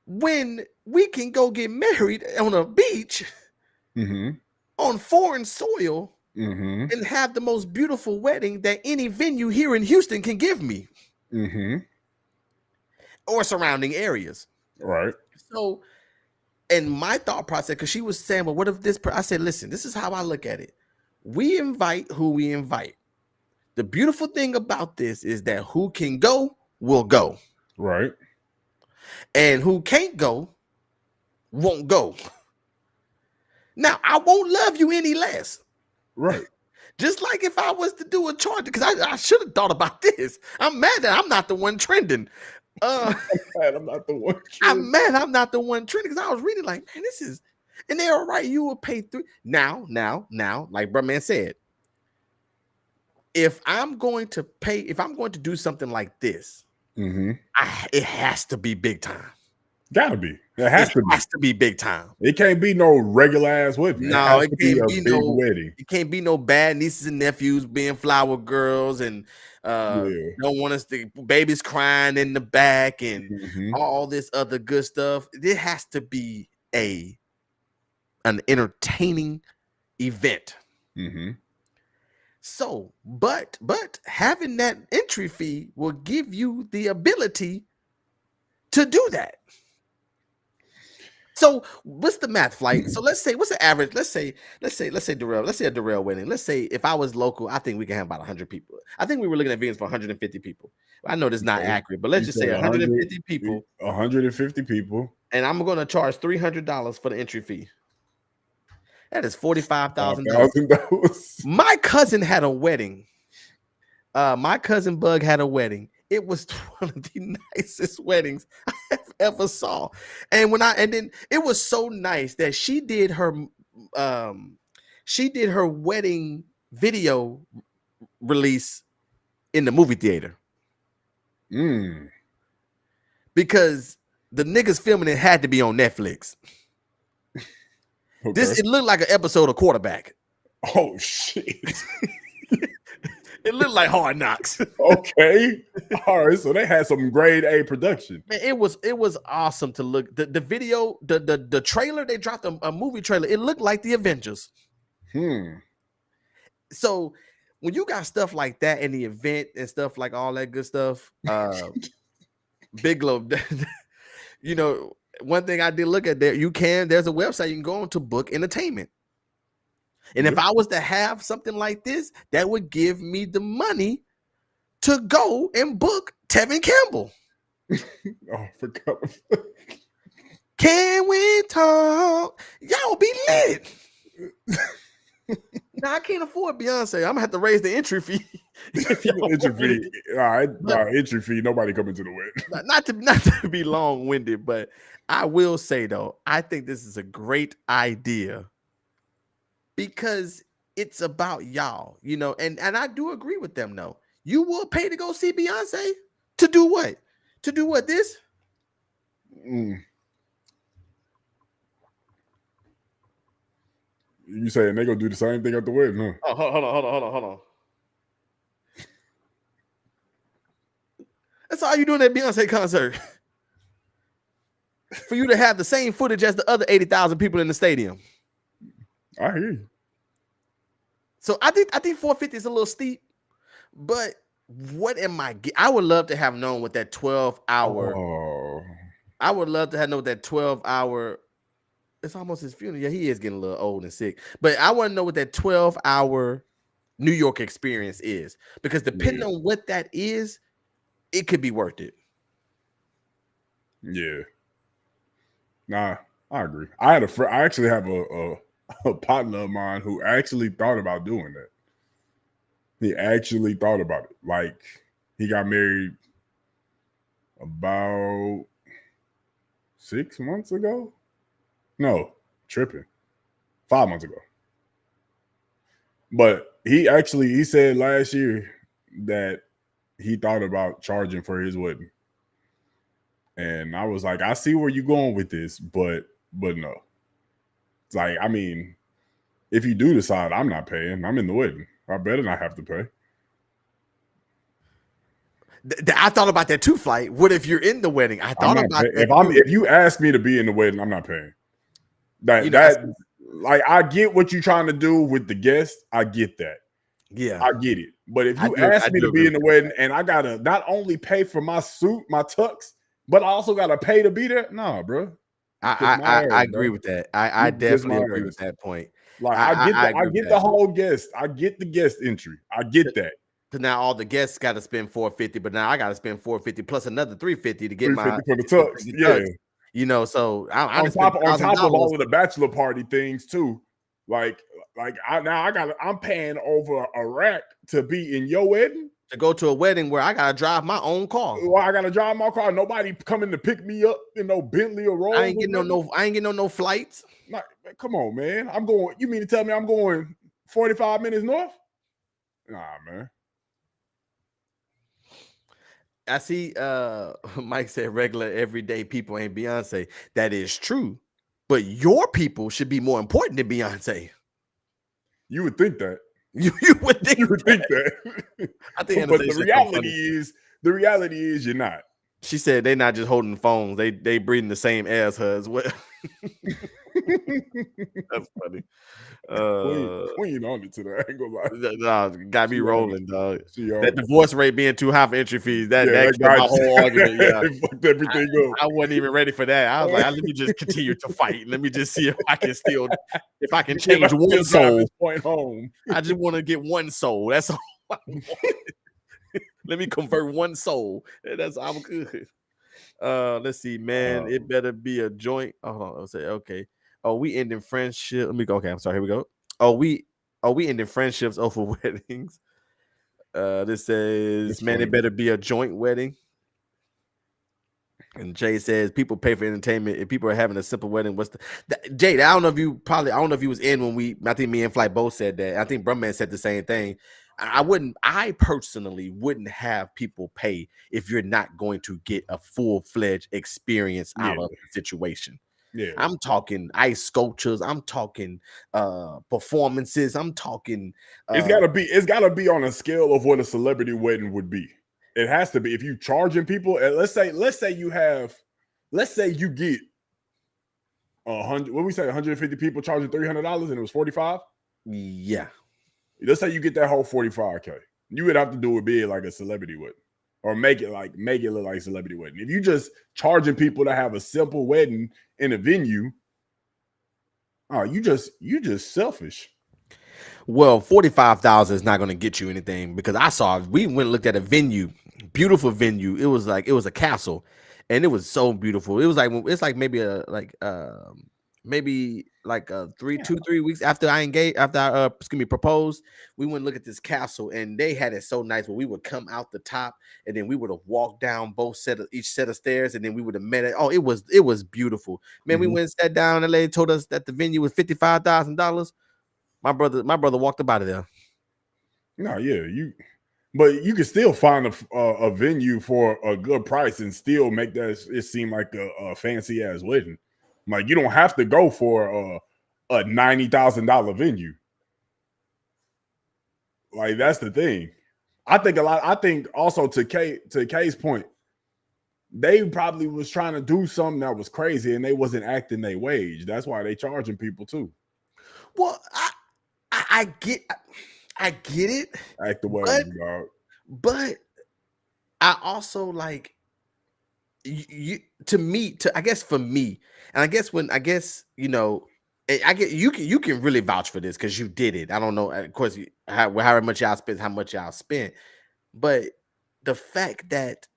when we can go get married on a beach on foreign soil and have the most beautiful wedding that any venue here in Houston can give me or surrounding areas. Right. So, and my thought process, because she was saying, well, what if this? I said, listen, this is how I look at it. We invite who we invite. The beautiful thing about this is that who can go will go. Right. And who can't go won't go. Now, I won't love you any less. Right. Just like if I was to do a chart, because I should have thought about this. I'm mad that I'm not the one trending. I'm not the one. I'm mad I'm not the one trending because I was reading like, man, this is, and they were right. You will pay three. Now, like Bruh said, if I'm going to do something like this, it has to be big time. Gotta be. It has to be big time. It can't be no regular ass wedding. No, it can't be a big wedding. It can't be no bad nieces and nephews being flower girls and don't want us to babies crying in the back and all this other good stuff. It has to be an entertaining event. So, but having that entry fee will give you the ability to do that. So what's the math, Flight? So let's say what's the average? Let's say Darrell. Let's say a Darrell wedding. Let's say if I was local, I think we can have about 100 people. I think we were looking at vegans for 150 people. I know this is not accurate, but let's just say 150 people. 150 people. And I'm going to charge $300 for the entry fee. That is $45,000. My cousin had a wedding. My cousin Bug had a wedding. It was one of the nicest weddings I have ever saw. And then it was so nice that she did her wedding video release in the movie theater. Because the niggas filming it had to be on Netflix. Okay. It looked like an episode of Quarterback. Oh shit. It looked like Hard Knocks. Okay. All right. So they had some grade A production. Man, it was awesome to look. The video, the trailer, they dropped a movie trailer. It looked like the Avengers. So when you got stuff like that in the event and stuff like all that good stuff, Big Globe, you know, one thing I did look at there, there's a website you can go on to book entertainment. And if I was to have something like this, that would give me the money to go and book Tevin Campbell. I forgot. Can we talk? Y'all be lit. Now I can't afford Beyonce. I'm gonna have to raise the entry fee. Entry fee. All right, entry fee. Nobody coming to the wedding. Not to be long-winded, but I will say though, I think this is a great idea. Because it's about y'all, you know, and I do agree with them. though. You will pay to go see Beyonce to do what? To do what? This? You saying they gonna do the same thing at the wedding? Huh? Oh, hold on. That's all you doing at Beyonce concert. For you to have the same footage as the other 80,000 people in the stadium. I hear you. So I think 450 is a little steep, but what am I? I would love to have known what that 12-hour. Oh. I would love to have known that 12-hour. It's almost his funeral. Yeah, he is getting a little old and sick, but I want to know what that 12-hour New York experience is, because depending on what that is, it could be worth it. Yeah. Nah, I agree. I actually have a partner of mine who actually thought about doing that. He actually thought about it. Like, he got married about 6 months ago. No, tripping. 5 months ago. But he said last year that he thought about charging for his wedding. And I was like, I see where you're going with this, but no. It's like, I mean, if you do decide I'm not paying, I'm in the wedding, I better not have to pay. I thought about that too, Flight. What if you're in the wedding? I thought about that. If you ask me to be in the wedding, I'm not paying. Like, I get what you're trying to do with the guests. I get that. Yeah, I get it. But if you ask me to be in the wedding and I gotta not only pay for my suit, my tux, but I also gotta pay to be there, nah, bro. I agree with that. I definitely agree with that point. Like I I agree with get the that. whole guest. I get the guest entry. I get that. Because now all the guests got to spend $450, but now I got to spend $450 plus another $350 to get my 350 for the tux. the Yeah. tux. You know, so I On just spent top of $1,000 all of the bachelor party things too. Like I'm paying over a rack to be in your wedding. to go to a wedding where I gotta drive my own car. Well, I gotta drive my car. Nobody coming to pick me up in no Bentley or Rolls. I ain't getting no flights. Like, come on, man. I'm going. You mean to tell me I'm going 45 minutes north? Nah, man. I see Mike said regular everyday people ain't Beyonce. That is true. But your people should be more important than Beyonce. You would think that. You would think that. I think But the reality is you're not. She said they're not just holding phones, they breathing the same air as her as well. That's funny. Queen on it today. I ain't gonna lie. Got me rolling, dog. That That divorce rate being too high for entry fees, that killed my whole argument. Yeah, fucked everything up. I wasn't even ready for that. I was like, let me just continue to fight. Let me just see if I can change one soul. Point home. I just want to get one soul. That's all I want. Let me convert one soul. That's I'm good. Let's see, man. It better be a joint. Hold on. I'll say okay. Oh, we ending friendship. Let me go. Okay, I'm sorry. Here we go. Oh, we ending friendships over weddings. This says, It's man, funny. it better be a joint wedding. And Jay says, people pay for entertainment. If people are having a simple wedding, what's Jade? I don't know if you was in when I think me and Flight both said that. I think Brumman said the same thing. I personally wouldn't have people pay if you're not going to get a full-fledged experience out of the situation. Yeah. I'm talking ice sculptures, I'm talking performances, I'm talking It's gotta be on a scale of what a celebrity wedding would be. It has to be. If you charging people, let's say you get 100, what we say, 150 people charging $300 and it was 45. Yeah. Let's say you get that whole 45K. You would have to do it big like a celebrity wedding, or make it look like a celebrity wedding. If you just charging people to have a simple wedding in a venue, you just selfish. Well, 45,000 is not going to get you anything, because we went and looked at a venue, beautiful venue. It was a castle, and it was so beautiful. It was like maybe 3 weeks after I proposed, we went and look at this castle, and they had it so nice where we would come out the top, and then we would have walked down each set of stairs, and then we would have met it. Oh, it was beautiful, man. Mm-hmm. We went and sat down, and the lady told us that the venue was $55,000. My brother walked up out of there. No, yeah, but you can still find a venue for a good price and still make that it seem like a fancy ass wedding. Like, you don't have to go for a $90,000 venue. Like, that's the thing. I think also to K's point, they probably was trying to do something that was crazy and they wasn't acting their wage. That's why they charging people too. Well, I get it. Act the way, dog. But I also like I guess for me, and I guess you know, I get you can really vouch for this because you did it. I don't know, of course, however much y'all spent, how much y'all spent, but the fact that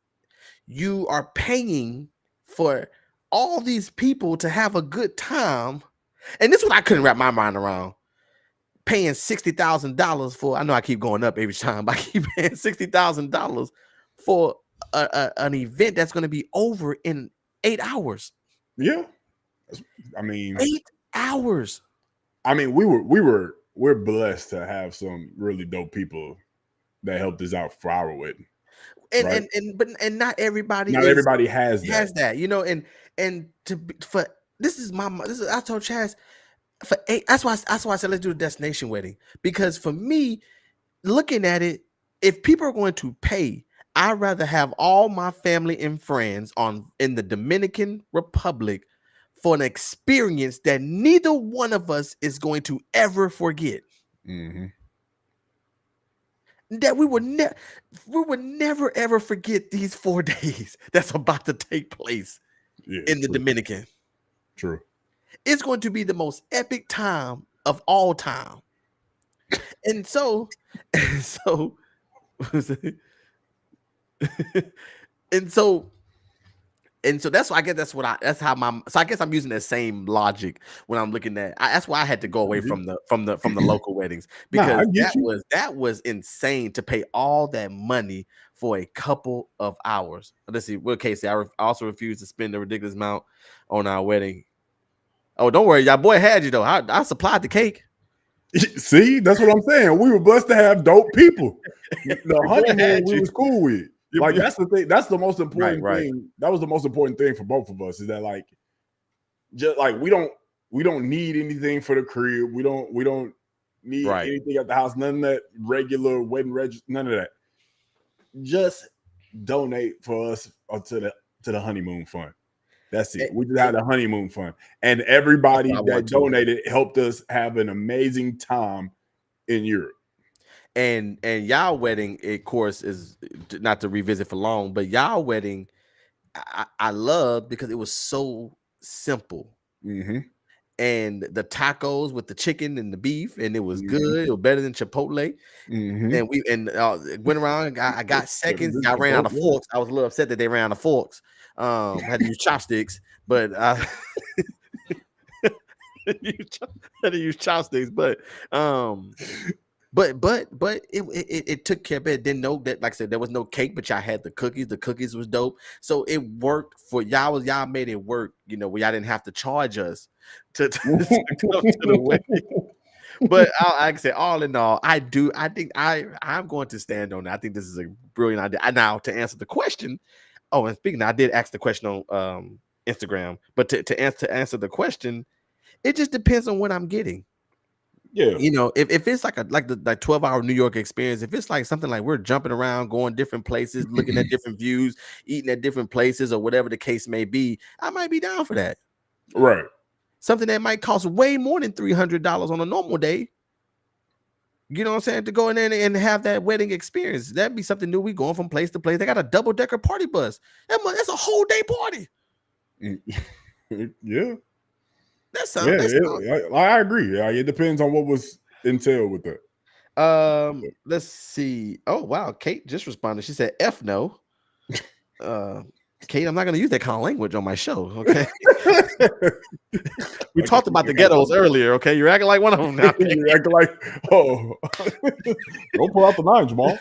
you are paying for all these people to have a good time, and this is what I couldn't wrap my mind around. Paying $60,000 for, I know I keep going up every time, but I keep paying $60,000 for an event that's going to be over in 8 hours. Yeah, I mean, 8 hours. I mean, we're blessed to have some really dope people that helped us out for our wedding. And right? and not everybody has that, you know, and I told Chaz for 8. That's why I said let's do a destination wedding, because for me, looking at it, if people are going to pay, I'd rather have all my family and friends in the Dominican Republic for an experience that neither one of us is going to ever forget. Mm-hmm. That we would never ever forget these 4 days that's about to take place in the Dominican. True. It's going to be the most epic time of all time. And so, and so, and so, and so that's why I guess that's how so I guess I'm using that same logic when I'm looking at. That's why I had to go away from the local weddings, Nah, I because get you. that was insane to pay all that money for a couple of hours. Let's see, what Casey? I also refused to spend a ridiculous amount on our wedding. Oh, don't worry, y'all boy had you though. I supplied the cake. See, that's what I'm saying. We were blessed to have dope people. The honeymoon we was cool with. Like that's the thing. That's the most important thing. That was the most important thing for both of us. Is that like, just like we don't need anything for the crib. We don't need anything at the house. None of that regular wedding register. None of that. Just donate for us to the honeymoon fund. That's it. We just had a honeymoon fund, and everybody that donated helped us have an amazing time in Europe. And y'all wedding, of course, is not to revisit for long, but y'all wedding, I loved because it was so simple. Mm-hmm. And the tacos with the chicken and the beef, and it was good. It was better than Chipotle. Mm-hmm. And we went around. I got seconds. I ran out of forks. I was a little upset that they ran out of forks. Had to use chopsticks, but I had to use chopsticks. But it took care of it. Didn't know that, like I said, there was no cake, but y'all had the cookies. The cookies was dope. So it worked for y'all. Y'all made it work, where y'all didn't have to charge us to come to the wedding. But like I said, all in all, I think I'm going to stand on it. I think this is a brilliant idea. Now, to answer the question, and speaking of, I did ask the question on Instagram, but to answer the question, it just depends on what I'm getting. Yeah, if it's like the 12-hour New York experience, if it's like something like we're jumping around, going different places, looking at different views, eating at different places, or whatever the case may be, I might be down for that. Right. Something that might cost way more than $300 on a normal day. You know what I'm saying? To go in there and have that wedding experience. That'd be something new. We going from place to place. They got a double-decker party bus. That's a whole day party. Yeah. That I agree. It depends on what was entailed with that. Let's see. Oh wow, Kate just responded. She said, "F no." Kate, I'm not going to use that kind of language on my show. Okay. We talked about the ghettos earlier. Okay, you're acting like one of them now. You're acting like, don't pull out the 9, Jamal.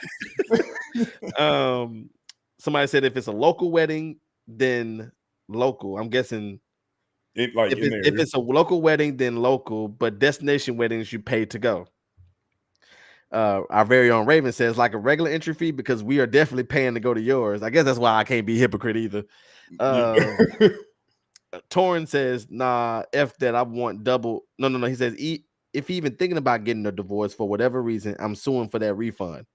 Somebody said if it's a local wedding, then local. I'm guessing if it's a local wedding, then local. But destination weddings, you pay to go. Our very own Raven says like a regular entry fee because we are definitely paying to go to yours. I guess that's why I can't be hypocrite either. Torrin says, nah, F that, I want double. No. He says, if he even thinking about getting a divorce for whatever reason, I'm suing for that refund.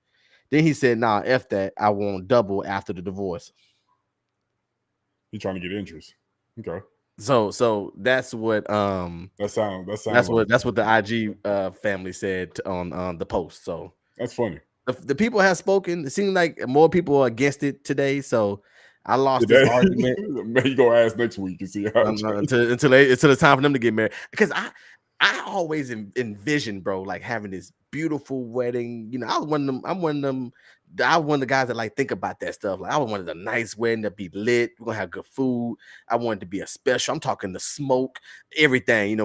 Then he said, nah, F that, I want double after the divorce. He's trying to get interest. Okay. So that's what that's what the IG family said on the post. So that's funny. The people have spoken. It seems like more people are against it today. So I lost this argument. Maybe you go ask next week and see how until it's time for them to get married. Because I always envisioned, bro, like having this beautiful wedding. I'm one of the guys that like think about that stuff. Like I wanted a nice wedding to be lit. We're gonna have good food. I wanted to be a special. I'm talking the smoke, everything.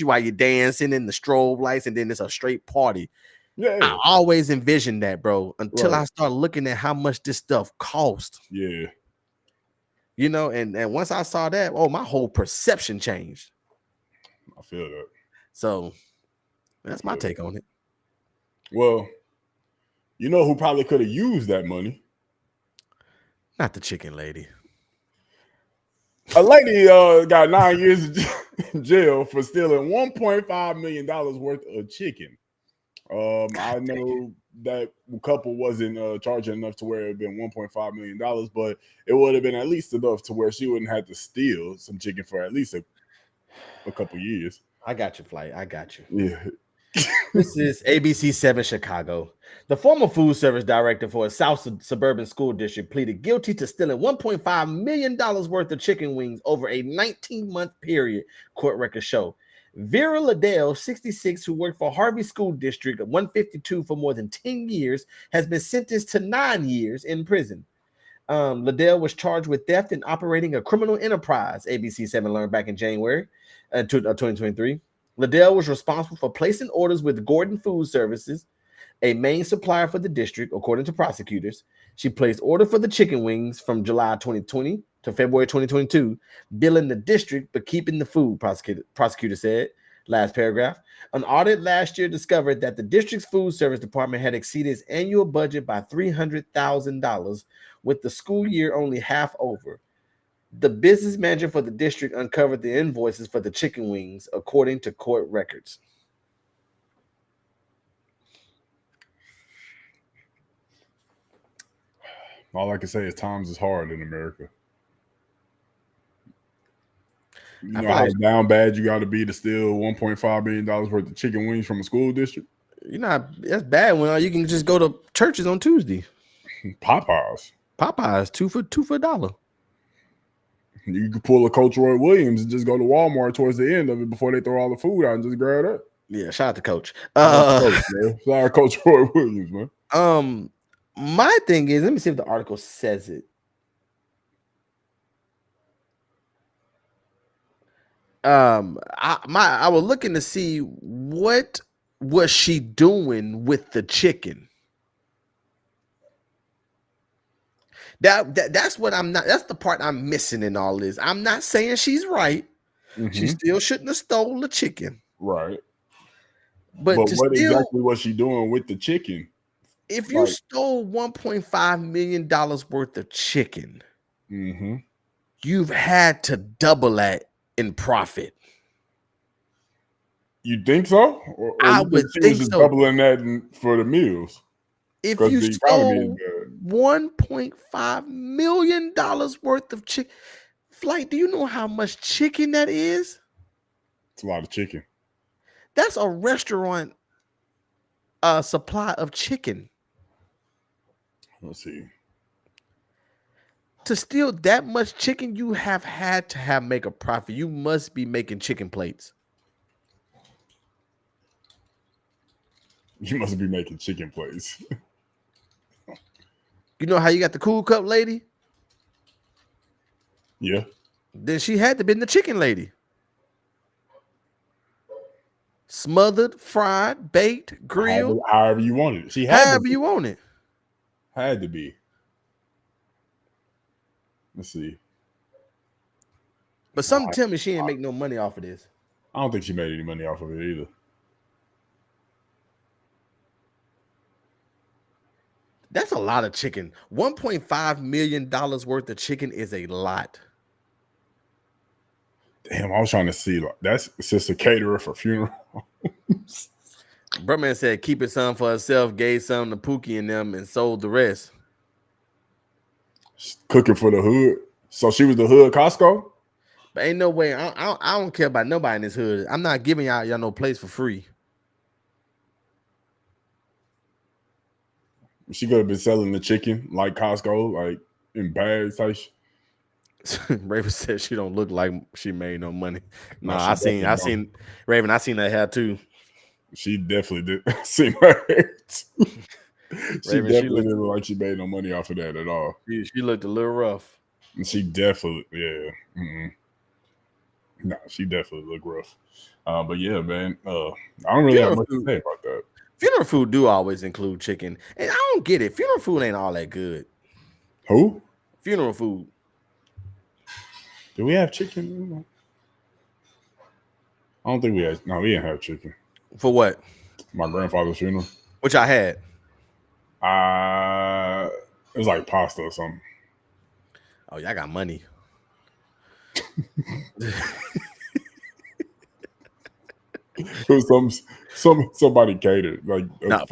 While you're dancing in the strobe lights, and then it's a straight party. Yeah. I always envisioned that, bro, until I started looking at how much this stuff cost. Yeah. And once I saw that, my whole perception changed. I feel that. So that's my take on it. Well, who probably could have used that money? Not the chicken lady. A lady got 9 years in jail for stealing $1.5 million worth of chicken. I know that couple wasn't charging enough to where it would have been $1.5 million, but it would have been at least enough to where she wouldn't have to steal some chicken for at least a couple years. I got you, Flight. I got you. Yeah. This is ABC 7 Chicago. The former food service director for a South suburban school district pleaded guilty to stealing $1.5 million worth of chicken wings over a 19-month period, court records show. Vera Liddell, 66, who worked for Harvey School District 152 for more than 10 years, has been sentenced to 9 years in prison. Liddell was charged with theft and operating a criminal enterprise, ABC7 learned back in January 2023. Liddell was responsible for placing orders with Gordon Food Services, a main supplier for the district, according to prosecutors. She placed order for the chicken wings from July 2020 to February 2022, billing the district but keeping the food, prosecutor said. Last paragraph. An audit last year discovered that the district's food service department had exceeded its annual budget by $300,000, with the school year only half over. The business manager for the district uncovered the invoices for the chicken wings, according to court records. All I can say is times is hard in America. You know how down bad you got to be to steal $1.5 million worth of chicken wings from a school district? That's bad when you can just go to churches on Tuesday. Popeyes, two for $1. You could pull a Coach Roy Williams and just go to Walmart towards the end of it before they throw all the food out and just grab that. Yeah, shout out to Coach. Shout out Coach Roy Williams, man. My thing is, let me see if the article says it. I was looking to see what was she doing with the chicken. That's what I'm not. That's the part I'm missing in all this. I'm not saying she's right. Mm-hmm. She still shouldn't have stolen the chicken. Right. But what exactly was she doing with the chicken? If you stole $1.5 million worth of chicken, mm-hmm. you've had to double that in profit. You think so? Or I would think so. Doubling that for the meals. If you stole $1.5 million worth of chicken, Flight, do you know how much chicken that is? It's a lot of chicken. That's a restaurant supply of chicken. Let's see. To steal that much chicken, you have had to make a profit. You must be making chicken plates. You must be making chicken plates. You know how you got the cool cup lady? Yeah. Then she had to be the chicken lady. Smothered, fried, baked, grilled. However you want it. She had however you want it. Had to be. Let's see. But something tell me she ain't make no money off of this. I don't think she made any money off of it either. That's a lot of chicken. $1.5 million worth of chicken is a lot. Damn, I was trying to see. That's just a caterer for funeral. Brotman said, keep it some for herself, gave some to Pookie and them, and sold the rest. Cooking for the hood. So she was the hood Costco? But ain't no way. I don't care about nobody in this hood. I'm not giving y'all no place for free. She could have been selling the chicken like Costco, like in bags type. Raven said she don't look like she made no money. No, I seen Raven. I seen that hair too. She definitely did. See her hair too. She definitely didn't look like she made no money off of that at all. She looked a little rough. She definitely, yeah. Mm-hmm. No, she definitely looked rough. But yeah, man. I don't really have much to say about that. Funeral food do always include chicken, and I don't get it. Funeral food ain't all that good. Who? Funeral food. Do we have chicken? I don't think we had. No, we didn't have chicken. For what? My grandfather's funeral. Which I had. It was like pasta or something. Oh, y'all got money. It was somebody catered. Like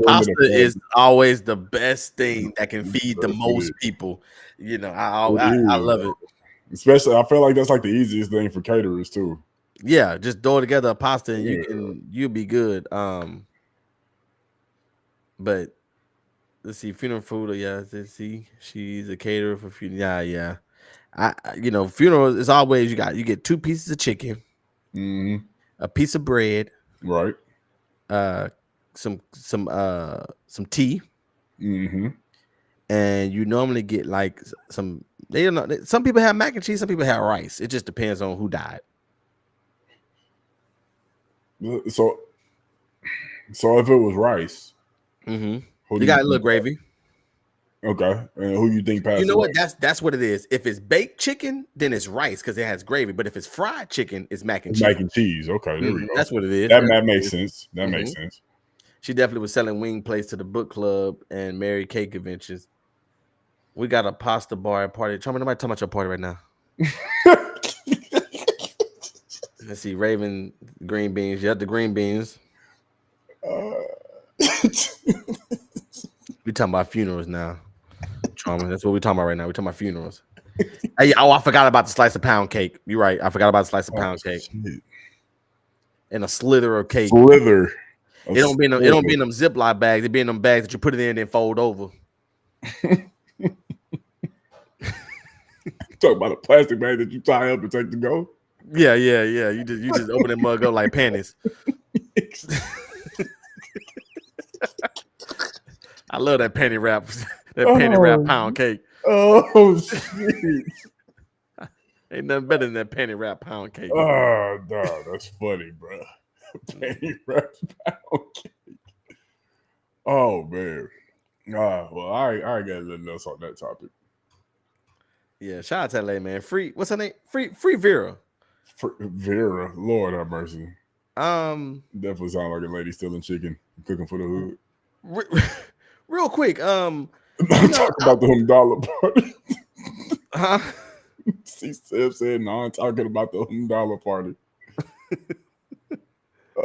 pasta is always the best thing that can feed the most people. You know, I love it. Especially, I feel like that's like the easiest thing for caterers too. Yeah, just throw together a pasta and you'll be good. But let's see, funeral food. Yeah, let's see, she's a caterer for funeral. Yeah. Funeral is always you get 2 pieces of chicken. Mm-hmm. a piece of bread, Right. some tea, Mm-hmm. and you normally get like some. They know some people have mac and cheese, some people have rice. It just depends on who died. So if it was rice, Mm-hmm. who do You you got a little think? gravy. Okay, and who you think passed You know away? what? That's what it is. If it's baked chicken, then it's rice because it has gravy. But if it's fried chicken, it's mac and cheese. Mac and cheese. Okay, there we go. That's what it is. That makes sense. That makes sense. She definitely was selling wing plates to the book club and Mary Kay conventions. We got a pasta bar party. Nobody talking about your party right now. Let's see, Raven green beans. You have the green beans. We talking about funerals now. Trauma. That's what we're talking about right now. We're talking about funerals. Hey, I forgot about the slice of pound cake. You're right. I forgot about the slice of pound cake. Shit. And a slither of cake. Slither. It don't be in them Ziploc bags. It be in them bags that you put it in and then fold over. Talk about a plastic bag that you tie up and take to go. Yeah. You just open that mug up like panties. I love that panty wrap. That panty wrap pound cake. Oh shit! Ain't nothing better than that panty wrap pound cake. Oh no, that's funny, bro. Panty wrap pound cake. Oh man. Well, I got a little else on that topic. Yeah, shout out to that lady, man. Free, what's her name? Free Vera. Vera, Lord have mercy. Definitely sound like a lady stealing chicken, cooking for the hood. Real quick, I'm talking about the $100 party. Huh? C-Step said, no, I'm talking about the $100 party.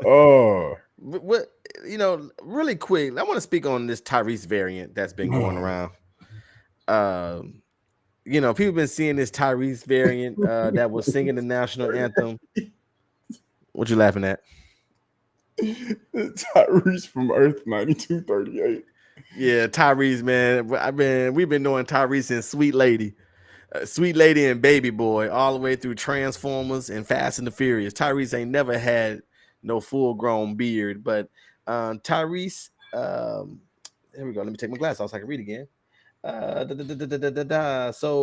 Oh. What, really quick, I want to speak on this Tyrese variant that's been going around. People been seeing this Tyrese variant that was singing the national anthem. What you laughing at? Tyrese from Earth 9238. Yeah, Tyrese, man. We've been knowing Tyrese and Sweet Lady and Baby Boy all the way through Transformers and Fast and the Furious. Tyrese ain't never had no full grown beard, but Tyrese, there we go. Let me take my glasses off so I can read again. So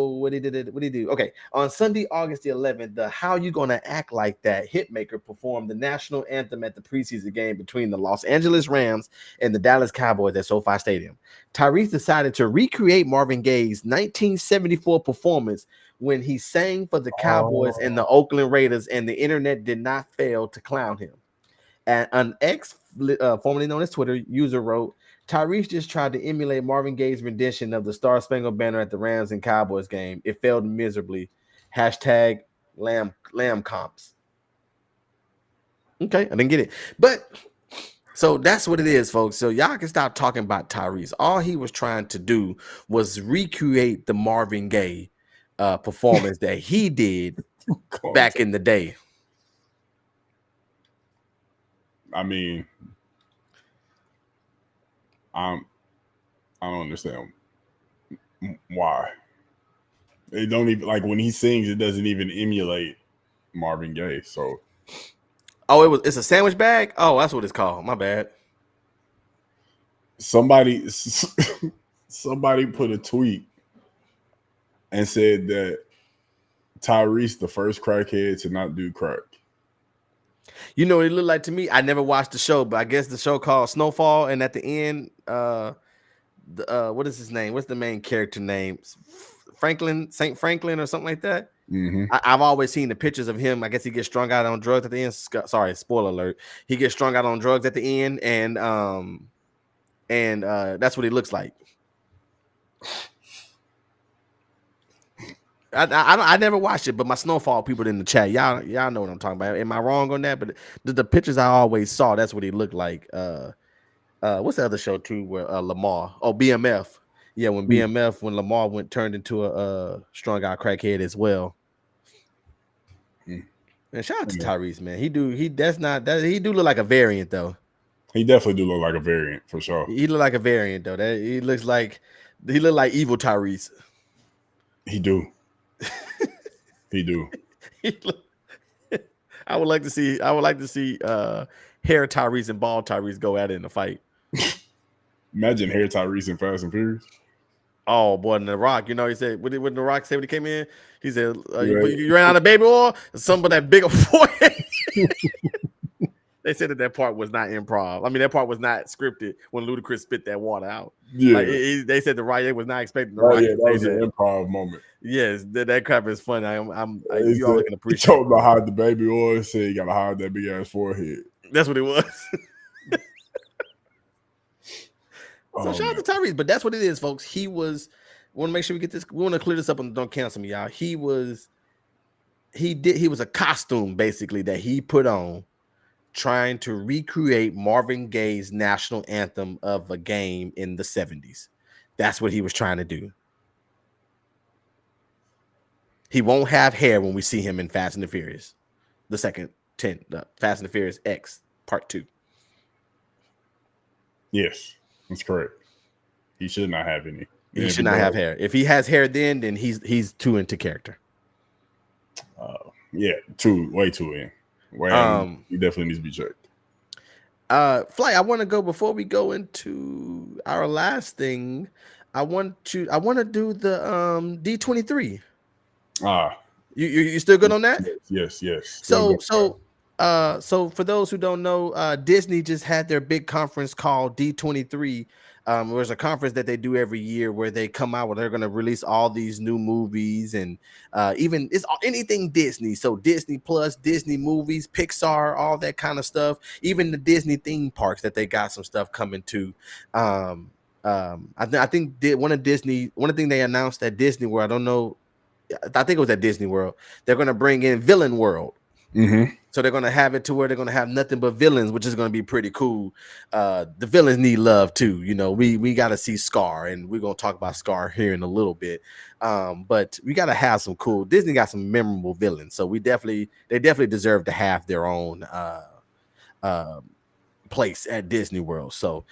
what he do? Okay, on Sunday, August the 11th, the How You Gonna Act Like That hitmaker performed the national anthem at the preseason game between the Los Angeles Rams and the Dallas Cowboys at SoFi Stadium. Tyrese decided to recreate Marvin Gaye's 1974 performance when he sang for the Cowboys and the Oakland Raiders, and the internet did not fail to clown him. And an ex, formerly known as Twitter, user wrote, Tyrese just tried to emulate Marvin Gaye's rendition of the Star Spangled Banner at the Rams and Cowboys game. It failed miserably. Hashtag lamb comps. Okay, I didn't get it. But so that's what it is, folks. So y'all can stop talking about Tyrese. All he was trying to do was recreate the Marvin Gaye performance that he did back in the day. I mean, I don't understand why. It don't even, like, when he sings, it doesn't even emulate Marvin Gaye. So, it's a sandwich bag. Oh, that's what it's called. My bad. Somebody put a tweet and said that Tyrese, the first crackhead to not do crack. You know what it looked like to me? I never watched the show, but I guess the show called Snowfall, and at the end, what is his name? What's the main character name? St. Franklin or something like that. Mm-hmm. I've always seen the pictures of him. I guess he gets strung out on drugs at the end. Sorry, spoiler alert. He gets strung out on drugs at the end, and that's what he looks like. I never watched it, but my Snowfall people in the chat, y'all know what I'm talking about. Am I wrong on that? But the pictures I always saw, that's what he looked like. What's the other show too where Lamar? Oh, BMF. Yeah, when Lamar turned into a strung out crackhead as well. And shout out to Tyrese, man. He do look like a variant though. He definitely do look like a variant for sure. He look like a variant though. He look like evil Tyrese. He do. He do. I would like to see hair Tyrese and bald Tyrese go at it in a fight. Imagine hair Tyrese and Fast and Furious. Oh boy, and The Rock, he said, what did The Rock say when he came in? He said, Right. you ran out of baby oil? Some of that bigger forehead. They said that part was not improv. I mean, that part was not scripted when Ludacris spit that water out. Yeah. Like, they said they was not expecting The Oh Rock yeah, to that say was an that. improv moment. Yes, that crap is funny. You He all said, can he appreciate told him it. to hide the baby oil. Said you gotta hide that big ass forehead. That's what it was. So Oh, shout out man. to Tyrese, but that's what it is, folks. We want to make sure we get this. We want to clear this up and don't cancel me, y'all. He was a costume basically that he put on, trying to recreate Marvin Gaye's national anthem of a game in the 70s. That's what he was trying to do. He won't have hair when we see him in Fast and the Furious, the second 10, Fast and the Furious X Part 2. Yes, that's correct. He should not have any. He should not have hair. If he has hair, then he's too into character. Yeah, way too in. He definitely needs to be checked. Flight, I want to go before we go into our last thing. I want to do the D23. You still good on that? Yes. So for those who don't know, Disney just had their big conference called D23. There's a conference that they do every year where they come out where they're going to release all these new movies and even it's anything Disney. So Disney Plus, Disney movies, Pixar, all that kind of stuff. Even the Disney theme parks that they got some stuff coming to. I think one thing they announced at Disney World. I don't know. I think it was at Disney World. They're going to bring in Villain World. Mm-hmm. So they're going to have it to where they're going to have nothing but villains, which is going to be pretty cool. The villains need love too. We got to see Scar, and we're going to talk about Scar here in a little bit. But we got to have some cool. Disney got some memorable villains, so they definitely deserve to have their own place at Disney World. So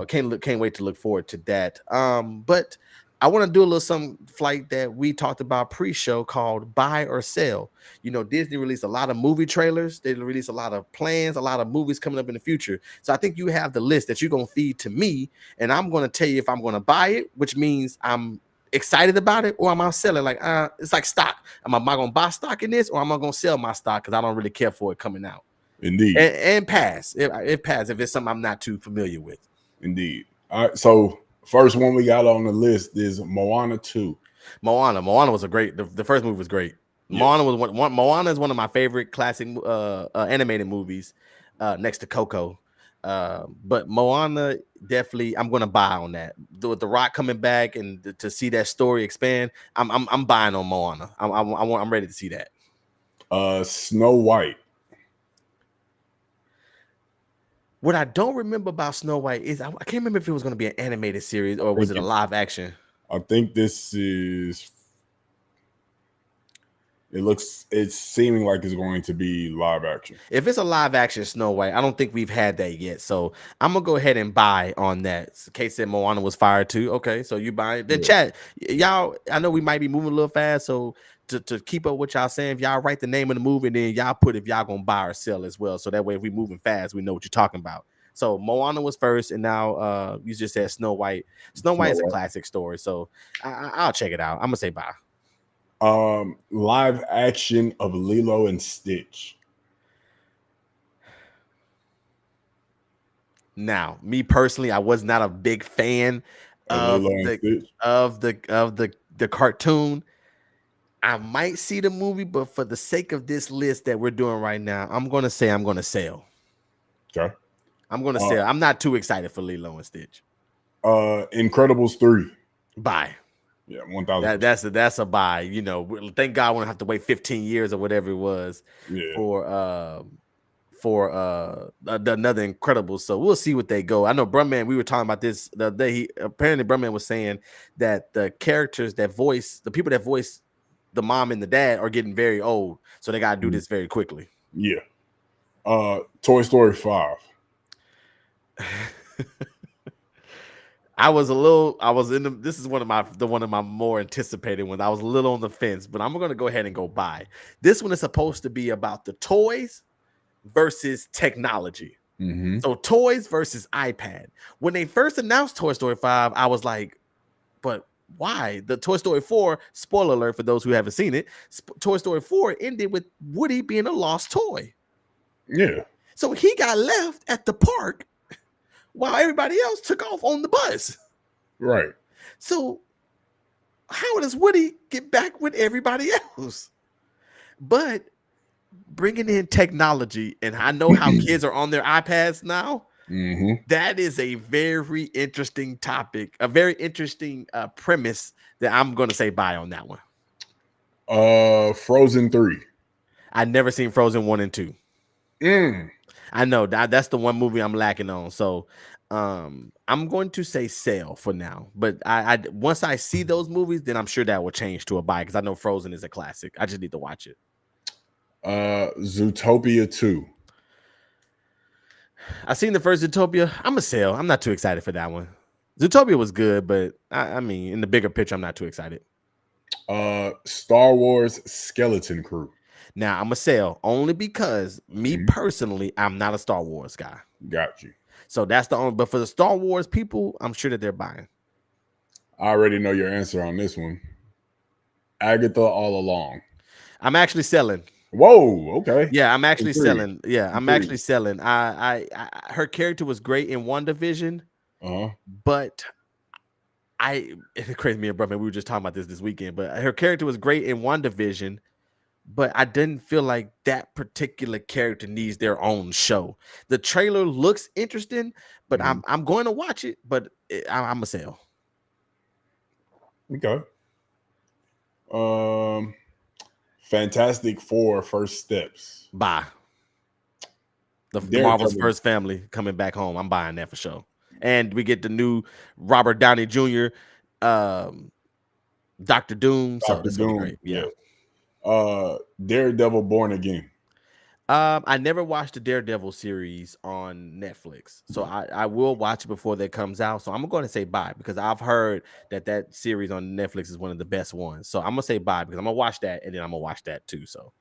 can't wait to look forward to that. But I want to do a little some flight that we talked about pre-show called Buy or Sell. Disney released a lot of movie trailers. They released a lot of plans, a lot of movies coming up in the future. So I think you have the list that you're going to feed to me, and I'm going to tell you if I'm going to buy it, which means I'm excited about it, or am I selling? Like, it's like stock. Am I going to buy stock in this, or am I going to sell my stock because I don't really care for it coming out? Indeed. And pass. If pass, if it's something I'm not too familiar with. Indeed. All right, so first one we got on the list is Moana 2. Moana was a great. The first movie was great. Yeah. Moana is one of my favorite classic animated movies, next to Coco. But Moana definitely, I'm gonna buy on that. With The Rock coming back and to see that story expand, I'm buying on Moana. I'm ready to see that. Snow White. What I don't remember about Snow White is I can't remember if it was going to be an animated series or was it a live action. I think this is. It's seeming like it's going to be live action. If it's a live action Snow White, I don't think we've had that yet. So I'm gonna go ahead and buy on that. Kate said Moana was fired too. Okay, so you buy it. The chat, y'all. I know we might be moving a little fast, so to keep up what y'all saying, if y'all write the name of the movie and then y'all put if y'all gonna buy or sell as well. So that way, if we moving fast, we know what you're talking about. So Moana was first, and now you just said Snow White. Snow White is a classic story, so I'll check it out. I'm gonna say bye. Live action of Lilo and Stitch. Now, me personally, I was not a big fan of the cartoon. I might see the movie, but for the sake of this list that we're doing right now, I'm gonna sell. Okay. I'm gonna sell. I'm not too excited for Lilo and Stitch. Incredibles 3. Buy. Yeah, 1,000. That's a buy. Thank God I won't have to wait 15 years or whatever it was for another Incredibles. So we'll see what they go. I know Brumman, we were talking about this the other day. Apparently Brumman was saying that the characters the people that voice the mom and the dad are getting very old, so they gotta do this very quickly. Yeah. Toy Story 5. I was in the, this is one of my more anticipated ones. I was a little on the fence, but I'm going to go ahead and go by. This one is supposed to be about the toys versus technology. Mm-hmm. So toys versus iPad. When they first announced Toy Story 5, I was like, but why? The Toy Story 4, spoiler alert for those who haven't seen it, Toy Story 4 ended with Woody being a lost toy. Yeah. So he got left at the park while everybody else took off on the bus. Right. So how does Woody get back with everybody else? But bringing in technology, and I know how kids are on their iPads now. Mm-hmm. That is a very interesting topic, a very interesting premise that I'm going to say bye on that one. Frozen 3. I never seen Frozen 1 and 2. I know that's the one movie I'm lacking on. So I'm going to say sell for now. But I once I see those movies, then I'm sure that will change to a buy because I know Frozen is a classic. I just need to watch it. Zootopia 2. I seen the first Zootopia. I'm a sell. I'm not too excited for that one. Zootopia was good, but I mean, in the bigger picture, I'm not too excited. Star Wars Skeleton Crew. Now I'm a sell only because me personally, I'm not a Star Wars guy. Got you. So that's the only. But for the Star Wars people, I'm sure that they're buying. I already know your answer on this one. Agatha All Along. I'm actually selling. Whoa. Okay. Yeah, I'm actually selling. Yeah, I'm actually selling. I her character was great in WandaVision, but it crazy me and brother. We were just talking about this weekend, but her character was great in WandaVision. But I didn't feel like that particular character needs their own show. The trailer looks interesting, but I'm going to watch it. But I'm a sell. Okay. Fantastic Four First Steps. Buy. The Marvel's first family coming back home. I'm buying that for sure. And we get the new Robert Downey Jr. Dr. Doom. So that's Doom. Great. Yeah. Daredevil Born Again. I never watched the Daredevil series on Netflix, so I will watch it before that comes out. So I'm going to say buy because I've heard that series on Netflix is one of the best ones. So I'm gonna say buy because I'm gonna watch that and then I'm gonna watch that too. So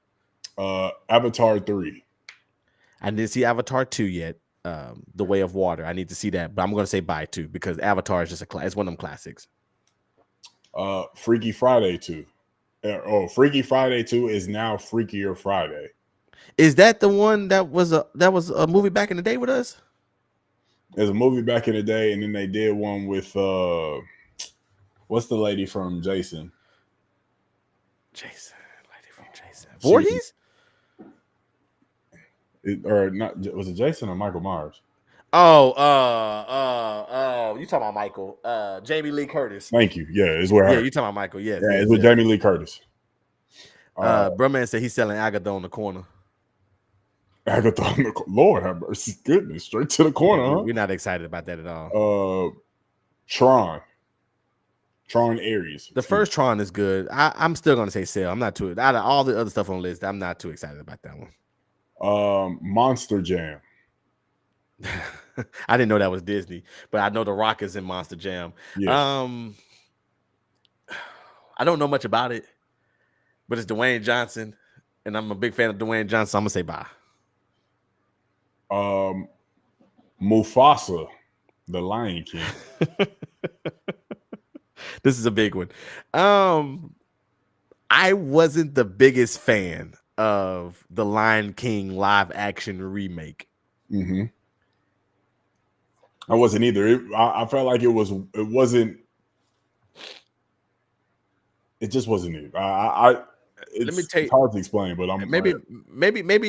Avatar 3. I didn't see Avatar 2 yet. The Way of Water. I need to see that, but I'm gonna say buy too because Avatar is just it's one of them classics. Freaky Friday 2. Freaky Friday 2 is now Freakier Friday. Is that the one that was a movie back in the day with us? There's a movie back in the day, and then they did one with what's the lady from Jason? Lady from Jason. Voorhees? Or not? Was it Jason or Michael Myers? Oh, you talking about Michael? Jamie Lee Curtis. Thank you. Yeah, it's where. Yeah, you talking about Michael? Yes. Yeah, it's with Jamie Lee Curtis. Brumman said he's selling Agatha on the corner. Agatha on the Lord have mercy, goodness, straight to the corner. Huh? We're not excited about that at all. Tron Ares. The first Tron is good. I'm still gonna say sell. I'm not too out of all the other stuff on the list. I'm not too excited about that one. Monster Jam. I didn't know that was Disney, but I know The Rock is in Monster Jam. Yes. I don't know much about it, but it's Dwayne Johnson, and I'm a big fan of Dwayne Johnson. So I'm gonna say bye. Mufasa, the Lion King. This is a big one. I wasn't the biggest fan of the Lion King live action remake. I wasn't either. I felt like it wasn't. It just wasn't it. It's hard to explain, but maybe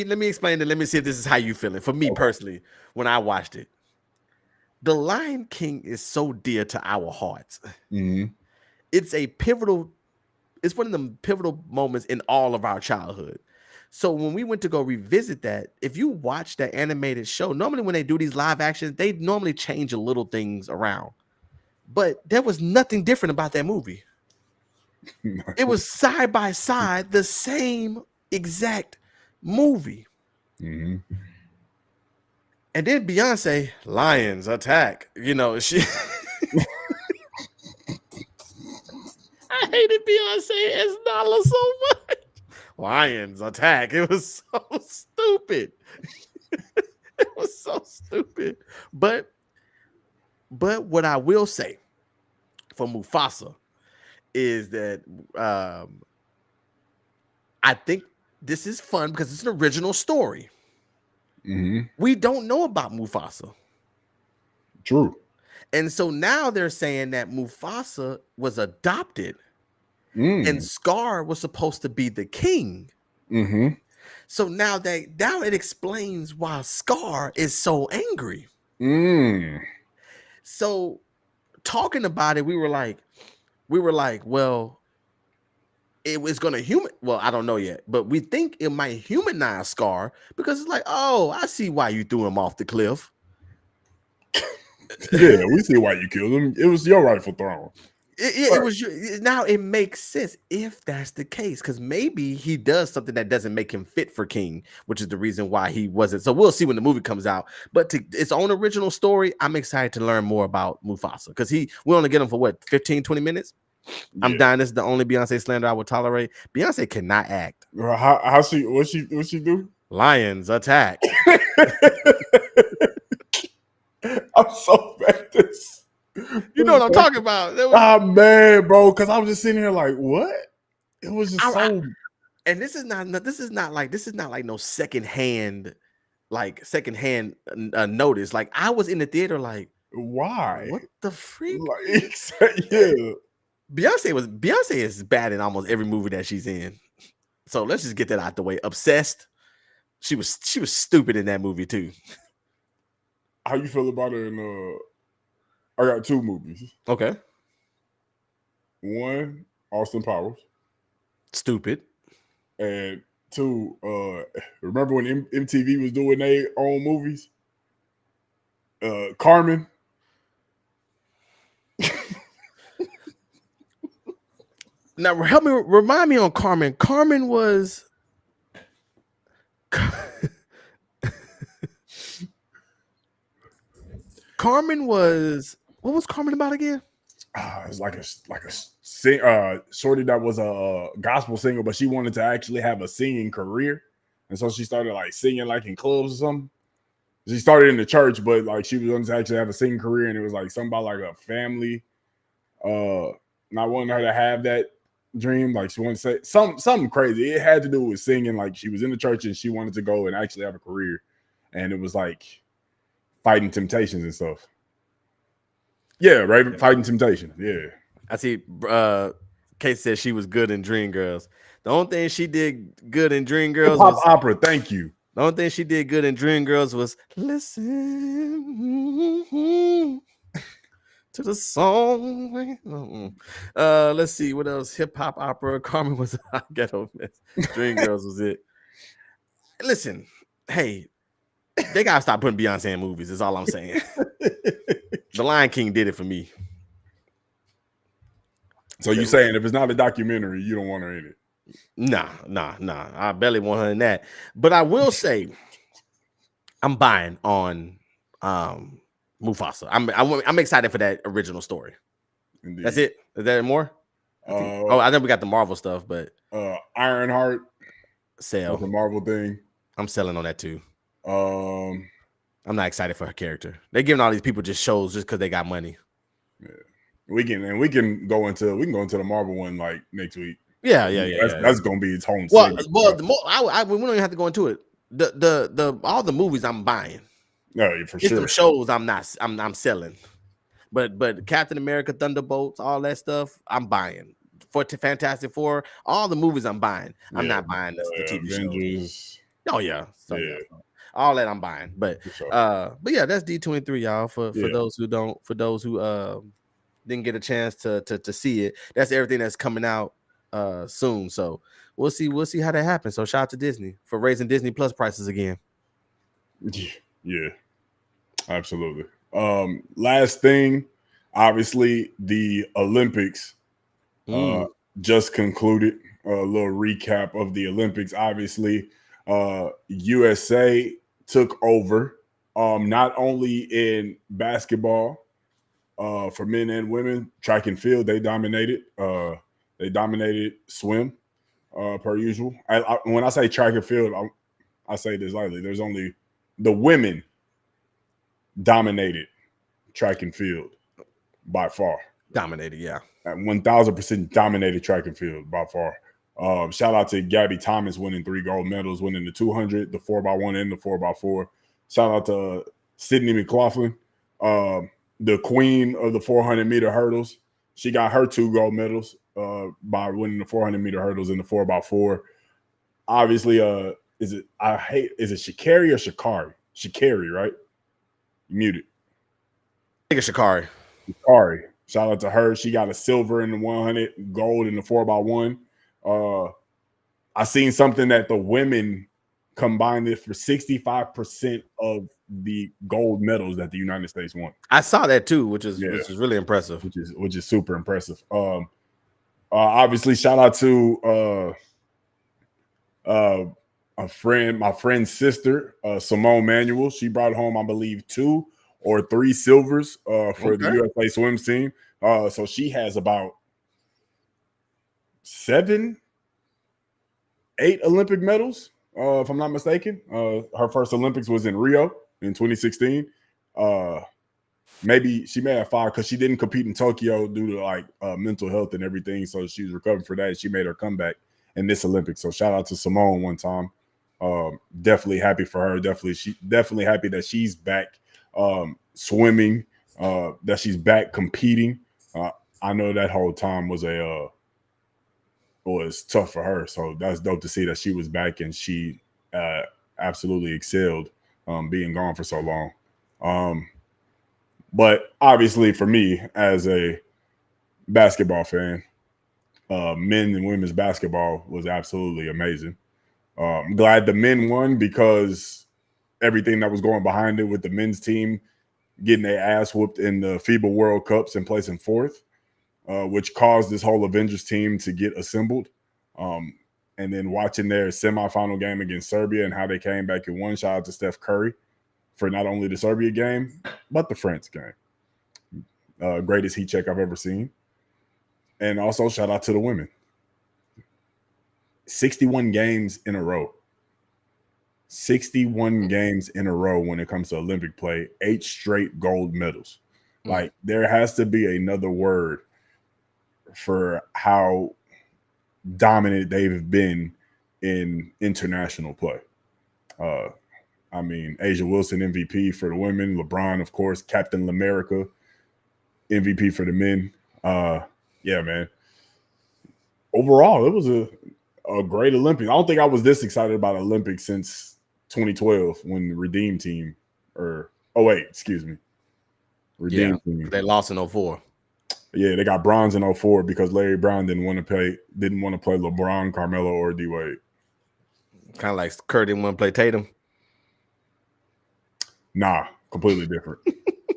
let me explain it. Let me see if this is how you feeling. For me personally, when I watched it, The Lion King is so dear to our hearts. It's one of them pivotal moments in all of our childhood. So when we went to go revisit that, if you watch that animated show, normally when they do these live actions, they normally change a little things around. But there was nothing different about that movie. It was side by side the same exact movie. And then Beyonce, lions attack. She I hated Beyonce as Nala so much. Lions attack. It was so stupid. It was so stupid. But what I will say for Mufasa is that I think this is fun because it's an original story. We don't know about Mufasa. True. And so now they're saying that Mufasa was adopted and Scar was supposed to be the king. So now it explains why Scar is so angry. So talking about it, we were like, well, it was gonna well, I don't know yet, but we think it might humanize Scar because it's like, oh, I see why you threw him off the cliff. Yeah, we see why you killed him. It was your rightful throne. It was now it makes sense if that's the case, because maybe he does something that doesn't make him fit for king, which is the reason why he wasn't. So we'll see when the movie comes out. But to its own original story, I'm excited to learn more about Mufasa because we only get him for what, 15-20 minutes. Yeah. I'm dying. This is the only Beyonce slander I would tolerate. Beyonce cannot act. What she do? Lions attack. I'm so bad at this. You know what I'm talking about. Man, bro, because I was just sitting here like, what? It was just so. And this is not like no secondhand notice. Like I was in the theater like, why? What the freak? Like, yeah. Beyonce is bad in almost every movie that she's in. So let's just get that out the way. Obsessed. She was stupid in that movie too. How you feel about her in I got two movies. Okay. One, Austin Powers. Stupid. And two, remember when MTV was doing their own movies? Carmen. Now remind me on Carmen. Carmen was what was Carmen about again? It's like a shorty that was a gospel singer, but she wanted to actually have a singing career, and so she started like singing like in clubs or something. She started in the church, but like she was going to actually have a singing career, and it was like something about like a family, not wanting her to have that dream. Like she wanted to say something crazy. It had to do with singing. Like she was in the church and she wanted to go and actually have a career, and it was like fighting temptations and stuff. Yeah, right. Fighting temptation. Yeah. I see. Kate said she was good in Dreamgirls. The only thing she did good in Dreamgirls was opera. Thank you. The only thing she did good in Dreamgirls was listen to the song. Let's see what else. Hip hop opera. Carmen was a ghetto mess. Dreamgirls was it. Listen, hey, they gotta stop putting Beyonce in movies. Is all I'm saying. The Lion King did it for me. So you saying if it's not a documentary, you don't want her in it? Nah. I barely want her in that. But I will say, I'm buying on Mufasa. I'm excited for that original story. Indeed. That's it. Is there more? I know we got the Marvel stuff, but Ironheart, sell the Marvel thing. I'm selling on that too. I'm not excited for her character. They're giving all these people just shows just because they got money. Yeah, we can go into the Marvel one like next week. Yeah. That's gonna be its own. We don't even have to go into it. The all the movies I'm buying. No, for sure. Some shows I'm selling. But Captain America, Thunderbolts, all that stuff I'm buying. For Fantastic Four, all the movies I'm buying. I'm not buying the TV shows. Oh yeah. All that I'm buying, but yeah, that's D23, y'all. For those who didn't get a chance to see it, that's everything that's coming out soon. So we'll see how that happens. So shout out to Disney for raising Disney Plus prices again. Yeah, absolutely. Last thing, obviously the Olympics just concluded. A little recap of the Olympics. Obviously, USA took over, not only in basketball, For men and women, track and field, they dominated. They dominated swim, per usual. When I say track and field, I say this lightly. There's only the women dominated track and field by far. Dominated, yeah. 1,000% dominated track and field by far. Shout out to Gabby Thomas winning 3 gold medals, winning the 200, the 4x1, and the 4x4. Shout out to Sydney McLaughlin, the queen of the 400-meter hurdles. She got her 2 gold medals by winning the 400-meter hurdles in the 4x4. Obviously, is it Sha'Carri or Sha'Carri? Sha'Carri, right? You muted. I think it's Sha'Carri. Sha'Carri. Shout out to her. She got a silver in the 100, gold in the 4x1. I seen something that the women combined it for 65% of the gold medals that the United States won. I saw that tw, which is really impressive. Which is super impressive. Obviously, shout out to my friend's sister, Simone Manuel. She brought home, I believe, 2 or 3 silvers for the USA swim team. So she has about 7, 8 Olympic medals, if I'm not mistaken. Her first Olympics was in Rio in 2016. Maybe she may have 5 because she didn't compete in Tokyo due to mental health and everything. So she's recovering for that. She made her comeback in this Olympics. So shout out to Simone one time. Definitely happy for her. Definitely happy that she's back swimming, that she's back competing. I know that whole time was tough for her. So that's dope to see that she was back and she absolutely excelled being gone for so long. But obviously for me as a basketball fan, men and women's basketball was absolutely amazing. I'm glad the men won because everything that was going behind it with the men's team getting their ass whooped in the FIBA World Cups and placing 4th, which caused this whole Avengers team to get assembled. And then watching their semifinal game against Serbia and how they came back and won. Shout out to Steph Curry for not only the Serbia game, but the France game. Greatest heat check I've ever seen. And also shout out to the women. 61 games in a row. 61 games in a row when it comes to Olympic play, 8 straight gold medals. Like, there has to be another word for how dominant they've been in international play. I mean, Asia Wilson, MVP for the women. LeBron, of course, Captain L'America, MVP for the men. Yeah, man. Overall, it was a great Olympics. I don't think I was this excited about Olympics since 2012 when the Redeem team Redeem team. They lost in 04. Yeah, they got bronze in 04 because Larry Brown didn't want to play LeBron, Carmelo, or D Wade. Kind of like Kerr didn't want to play Tatum. Nah, completely different.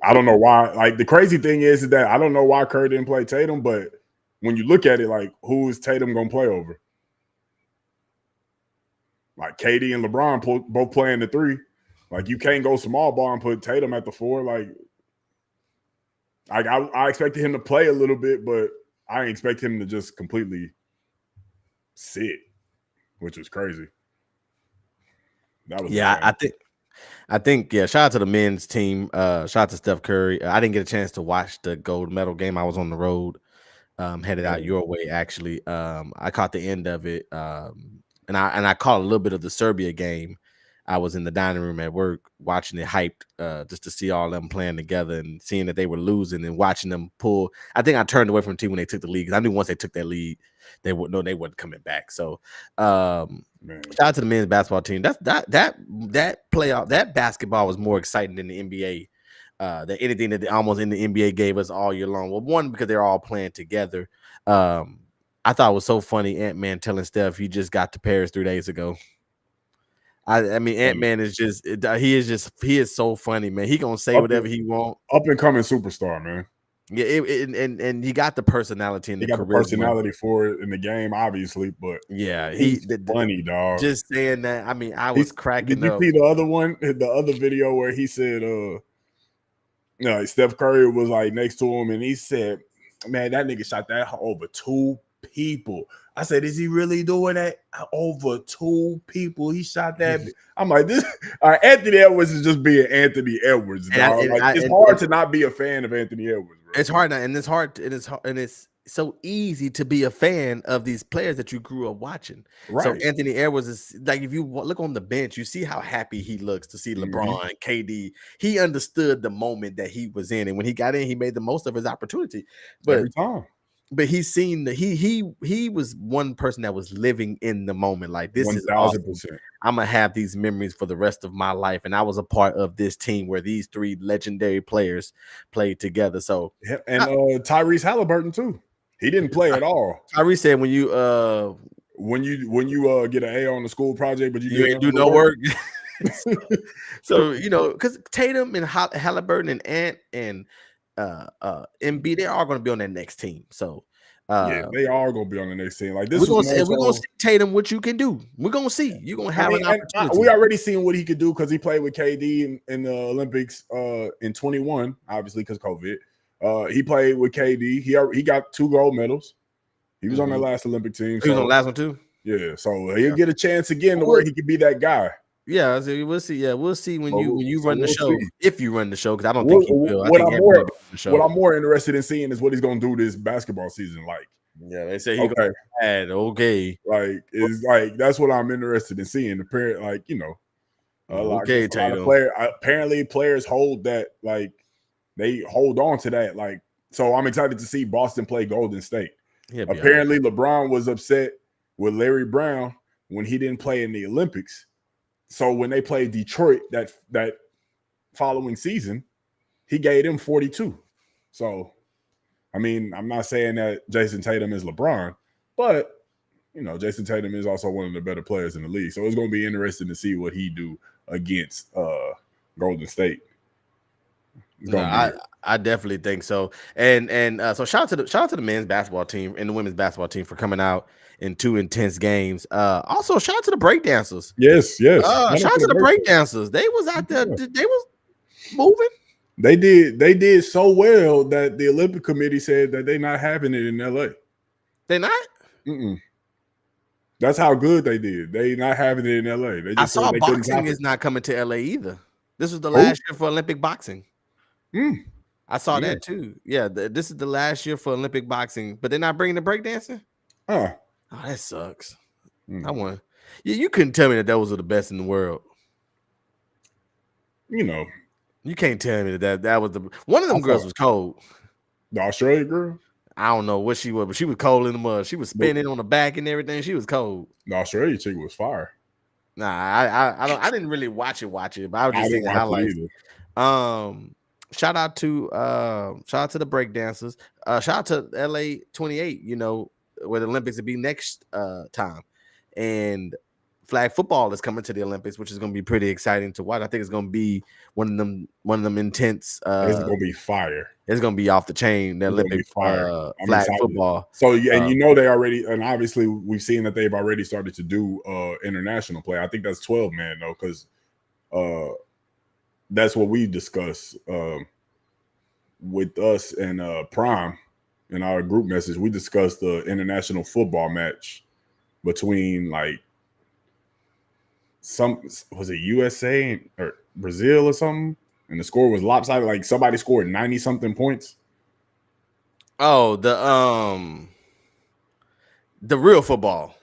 I don't know why. Like, the crazy thing is that I don't know why Kerr didn't play Tatum, but when you look at it, like, who is Tatum gonna play over? Like, KD and LeBron both playing the 3. Like, you can't go small ball and put Tatum at the 4. Like I expected him to play a little bit, but I didn't expect him to just completely sit, which was crazy. That was I think shout out to the men's team. Shout out to Steph Curry. I didn't get a chance to watch the gold medal game. I was on the road, headed out your way actually. I caught the end of it, and I caught a little bit of the Serbia game. I was in the dining room at work watching it hyped, just to see all them playing together and seeing that they were losing and watching them pull. I think I turned away from the team when they took the lead because I knew once they took that lead, they weren't coming back. So shout out to the men's basketball team. That playoff, that basketball was more exciting than the NBA. Than anything that almost in the NBA gave us all year long. Well, one, because they're all playing together. I thought it was so funny, Ant-Man telling Steph he just got to Paris 3 days ago. I mean, Ant-Man is he is so funny, man. He gonna say whatever he want. Up and coming superstar, man. Yeah, and he got the personality and he got the personality for it in the game, obviously. But yeah, he's funny, dog. Just saying that. I mean, I was cracking up. Did you see the other one, the other video where he said, Steph Curry was like next to him, and he said, "Man, that nigga shot that over 2 people." I said, "Is he really doing that over 2 people? He shot that." I'm like, "This." Anthony Edwards is just being Anthony Edwards, dog. It's hard to not be a fan of Anthony Edwards, bro. It's hard, and it's so easy to be a fan of these players that you grew up watching. Right. So Anthony Edwards is like, if you look on the bench, you see how happy he looks to see LeBron, KD. He understood the moment that he was in, and when he got in, he made the most of his opportunity. But every time. But he's seen that he was one person that was living in the moment. Like, this 1,000%. Is awesome. I'm gonna have these memories for the rest of my life, and I was a part of this team where these 3 legendary players played together. So, and Tyrese Halliburton too. He didn't play at all. Tyrese said, when you get an A on the school project, but you ain't do no work. So because Tatum and Halliburton and Ant and Embiid, they are going to be on that next team. So they are going to be on the next team. Like, this, we're going to see Tatum what you can do. We're going to see. You're going to have an opportunity. We already seen what he could do because he played with KD in the Olympics in 21, obviously because COVID. He played with KD. He got 2 gold medals. He was on the last Olympic team. He was on the last one too. Yeah, so he'll get a chance again to where he could be that guy. Yeah, so we'll see. Yeah, we'll see when you run the show. If you run the show, because I don't think he will. What I'm more interested in seeing is what he's gonna do this basketball season. Like, yeah, they say he's gonna add. Okay, like it's like that's what I'm interested in seeing. Apparently, like apparently players hold that, like they hold on to that. Like, so I'm excited to see Boston play Golden State. Apparently, LeBron was upset with Larry Brown when he didn't play in the Olympics. So when they played Detroit that following season, he gave them 42. So, I mean, I'm not saying that Jason Tatum is LeBron, but Jason Tatum is also one of the better players in the league. So it's going to be interesting to see what he do against Golden State. I definitely think so. And so shout out to the men's basketball team and the women's basketball team for coming out in 2 intense games. Also shout out to the breakdancers. Yes. Shout out to the breakdancers. They was out there. They was moving. They did so well that the Olympic Committee said that they're not having it in LA. They're not? That's how good they did. They not having it in LA. They just I saw boxing is not coming to LA either. This was the last year for Olympic boxing. I saw that too. Yeah, this is the last year for Olympic boxing, but they're not bringing the breakdancing. Oh, that sucks. I won. You couldn't tell me that those were the best in the world. You can't tell me that was the one of them girls was cold. The Australian girl. I don't know what she was, but she was cold in the mud. She was spinning on the back and everything. She was cold. The Australian chick was fire. Nah, I didn't really watch it, but I was just seeing highlights. Shout out to the breakdancers. Shout out to LA 28, where the Olympics will be next time. And flag football is coming to the Olympics, which is going to be pretty exciting to watch. I think it's going to be one of them intense. It's going to be fire. It's going to be off the chain. The Olympic flag football. So and they already, and obviously we've seen that they've already started to do international play. I think that's 12 man though, because that's what we discussed with us and Prime in our group message. We discussed the international football match between was it USA or Brazil or something, and the score was lopsided. Like somebody scored 90 something points. Oh, the real football.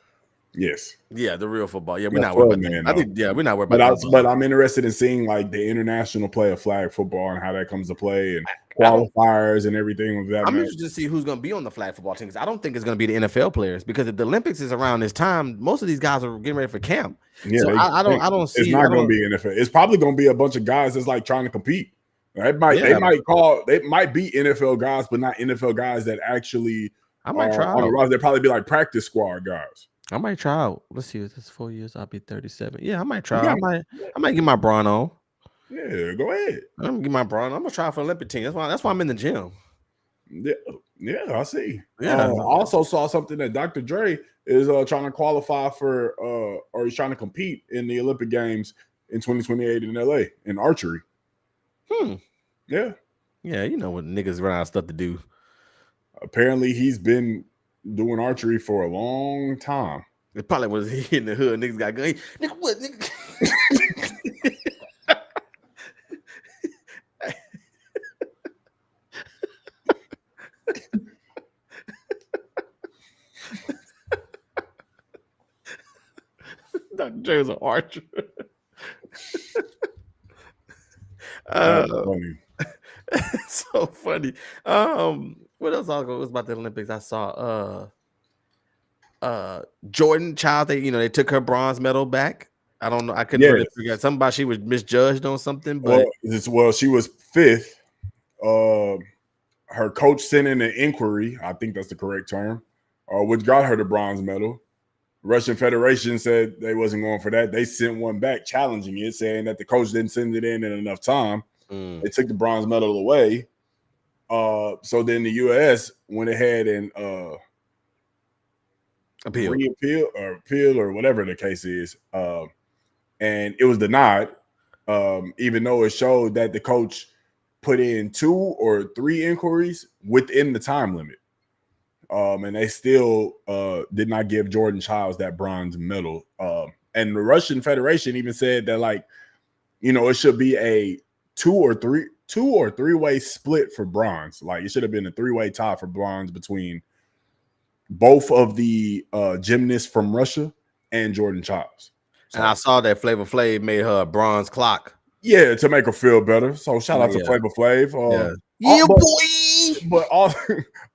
Yes. Yeah, the real football. Yeah, we're not worried about that. I think, we're not worried about that. But I'm interested in seeing the international play of flag football and how that comes to play and qualifiers and everything of that. I'm interested to see who's going to be on the flag football team, because I don't think it's going to be the NFL players, because if the Olympics is around this time, most of these guys are getting ready for camp. Yeah, so I don't see. It's not going to be NFL. It's probably going to be a bunch of guys that's trying to compete. They might be NFL guys, but not NFL guys that actually. I might try on the roster. They'll probably be practice squad guys. I might try out. Let's see. This is 4 years. I'll be 37. Yeah, I might try. I might get my brawn on. Yeah, go ahead. I'm gonna get my brawn. I'm gonna try for Olympic team. That's why I'm in the gym. Yeah, I see. Yeah. I also saw something that Dr. Dre is trying to qualify for, or he's trying to compete in the Olympic Games in 2028 in LA in archery. Yeah. Yeah, you know when niggas run out of stuff to do. Apparently, he's been doing archery for a long time. It probably was he in the hood. Niggas got gun. Nigga, what? Nigga? Dr. J was an archer. That's funny. So funny. What else was about the Olympics? I saw Jordan Child. They took her bronze medal back. I don't know. I couldn't really figure out something about she was misjudged on something, but she was fifth. Her coach sent in an inquiry. I think that's the correct term, which got her the bronze medal. Russian Federation said they wasn't going for that. They sent one back challenging it, saying that the coach didn't send it in enough time. They took the bronze medal away. So then the U.S. went ahead and appeal or whatever the case is, and it was denied. Even though it showed that the coach put in 2 or 3 inquiries within the time limit. And they still did not give Jordan Childs that bronze medal. And the Russian Federation even said that, it should be a 2 or 3 way split for bronze. Like it should have been a 3-way tie for bronze between both of the gymnasts from Russia and Jordan Childs. So, and I saw that Flavor Flav made her a bronze clock. Yeah, to make her feel better. So shout out to Flavor Flav. Boy. But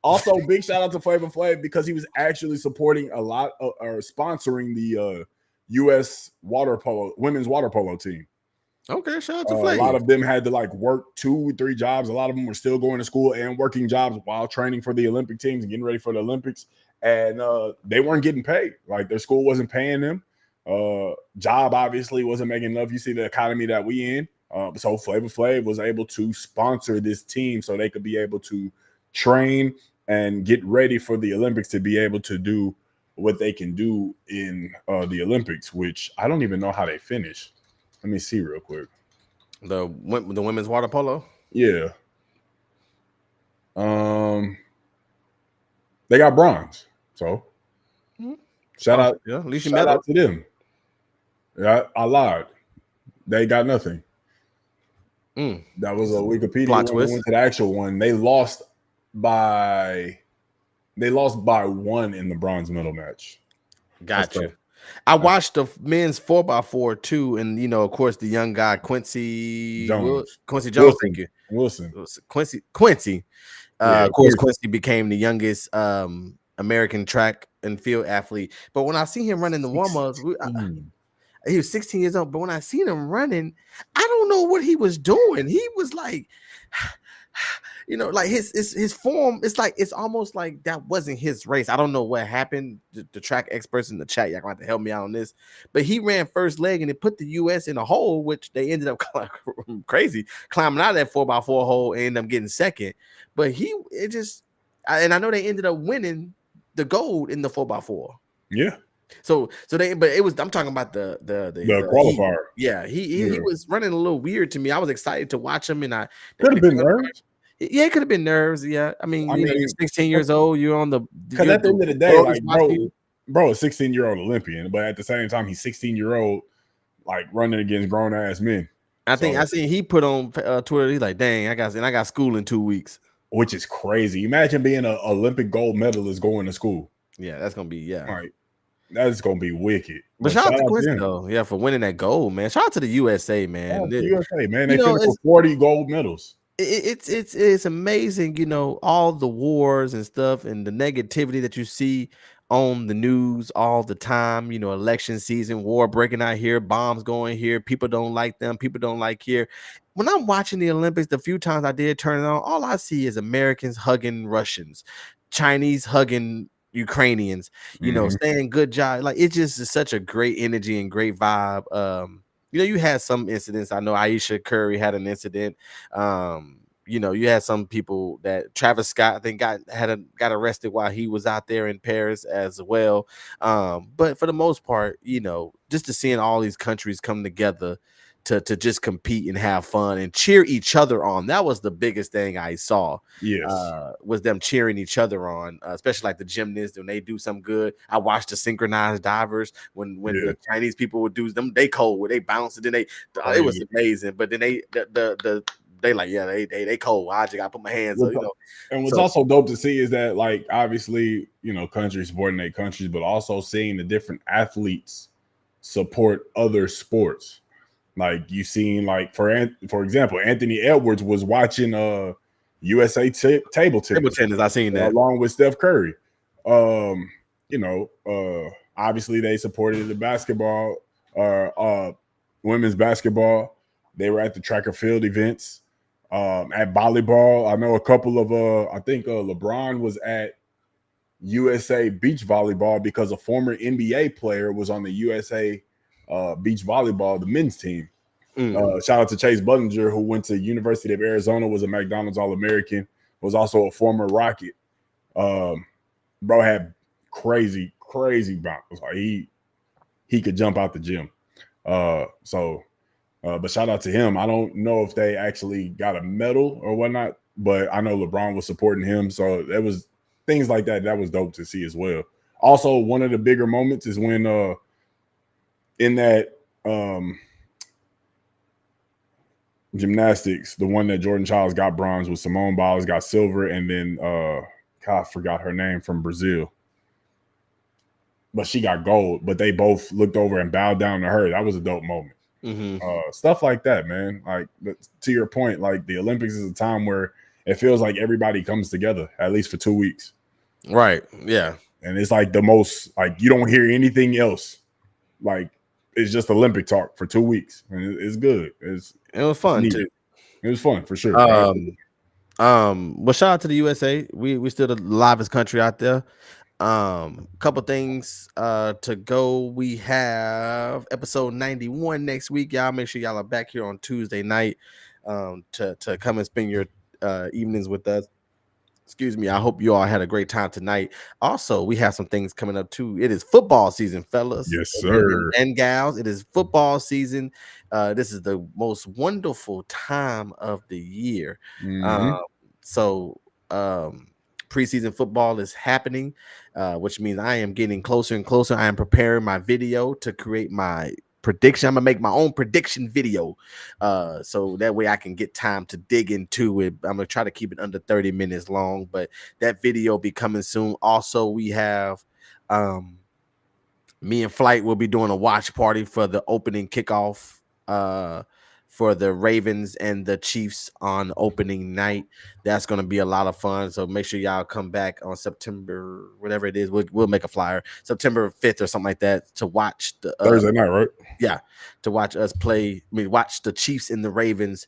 also big shout out to Flavor Flav because he was actually supporting a lot or sponsoring the U.S. women's water polo team. Okay, shout out to Flav. A lot of them had to work 2-3 jobs. A lot of them were still going to school and working jobs while training for the Olympic teams and getting ready for the Olympics. And they weren't getting paid. Their school wasn't paying them. Job obviously wasn't making enough. You see the economy that we in. So Flavor Flav was able to sponsor this team so they could be able to train and get ready for the Olympics to be able to do what they can do in the Olympics, which I don't even know how they finish. Let me see real quick. The women's water polo? Yeah. They got bronze. So shout out to them. Yeah, I lied. They got nothing. That was a Wikipedia plot one. twist. Went to the actual one. They lost by 1 in the bronze medal match. Gotcha. I watched the men's 4x4 too, and of course, the young guy Quincy Jones. Thank you, Wilson. Quincy. Of course, Quincy became the youngest American track and field athlete. But when I see him running the warm-ups, he was 16 years old. But when I seen him running, I don't know what he was doing. He was like, his form. It's almost like that wasn't his race. I don't know what happened. The track experts in the chat, y'all gonna have to help me out on this. But he ran first leg and it put the U.S. in a hole, which they ended up crazy climbing out of that 4x4 hole and ended up getting second. But and I know they ended up winning the gold in the 4x4. Yeah. So I'm talking about the qualifier. He was running a little weird to me. I was excited to watch him, and could have been nerves. Yeah, it could have been nerves. Yeah, I mean, you're 16 years old. You're on the because at the end of the day, bro, a 16-year-old Olympian, but at the same time, he's 16-year-old, running against grown ass men. I seen he put on Twitter. He's like, "Dang, I got school in 2 weeks," which is crazy. Imagine being an Olympic gold medalist going to school. Yeah, that's gonna be that's gonna be wicked. But shout out to Quincy though, for winning that gold, man. Shout out to the USA, man. USA, man. They finished with 40 gold medals. It's amazing, all the wars and stuff and the negativity that you see on the news all the time. Election season, war breaking out here, bombs going here. People don't like them. People don't like here. When I'm watching the Olympics, the few times I did turn it on, all I see is Americans hugging Russians, Chinese hugging Ukrainians, saying good job. It just is such a great energy and great vibe. You had some incidents. I know Aisha Curry had an incident. You had some people that Travis Scott, I think, got arrested while he was out there in Paris as well. But for the most part, just to seeing all these countries come together to just compete and have fun and cheer each other on. That was the biggest thing I saw. Yes. Was them cheering each other on, especially like the gymnasts when they do some good. I watched the synchronized divers when the Chinese people would do them. They cold, they bounce, and then it was amazing. But then they like, yeah, they cold. I just gotta put my hands up, you know. And what's also dope to see is that, like, obviously, you know, countries supporting their countries, but also seeing the different athletes support other sports. Like, you seen, like, for example, Anthony Edwards was watching USA table tennis. I seen that along with Steph Curry. You know, obviously they supported the basketball, women's basketball. They were at the track and field events. At volleyball, I know a couple of I think LeBron was at USA beach volleyball because a former NBA player was on the USA beach volleyball, the men's team. Shout out to Chase Budinger, who went to University of Arizona, was a McDonald's All-American, was also a former Rocket. Bro had crazy bounce. Like he could jump out the gym. But shout out to him. I don't know if they actually got a medal or whatnot, but I know LeBron was supporting him. So there was things like that. That was dope to see as well. Also, one of the bigger moments is when in that gymnastics, the one that Jordan Childs got bronze with Simone Biles got silver, and then I forgot her name from Brazil. But she got gold, but they both looked over and bowed down to her. That was a dope moment. Stuff like that, man. Like, to your point, like the Olympics is a time where it feels like everybody comes together, at least for 2 weeks. Right. Yeah. And it's like the most, like, you don't hear anything else. Like, it's just Olympic talk for 2 weeks. And it's good. It was fun too. It was fun for sure. Well, shout out to the USA. We still the livest country out there. Couple things to go. We have episode 91 next week. Y'all make sure y'all are back here on Tuesday night to come and spend your evenings with us. Excuse me. I hope you all had a great time tonight. Also, we have some things coming up too. It is football season, fellas. Yes, sir. And gals. It is football season. This is the most wonderful time of the year. Preseason football is happening, which means I am getting closer and closer. I am preparing my video to create my prediction. I'm gonna make my own prediction video, so that way I can get time to dig into it. I'm gonna try to keep it under 30 minutes long, but that video will be coming soon. Also, we have me and Flight will be doing a watch party for the opening kickoff for the Ravens and the Chiefs on opening night. That's going to be a lot of fun. So make sure y'all come back on September, whatever it is. We'll make a flyer September 5th or something like that to watch the Thursday night, right? Yeah, to watch us play. I mean, watch the Chiefs and the Ravens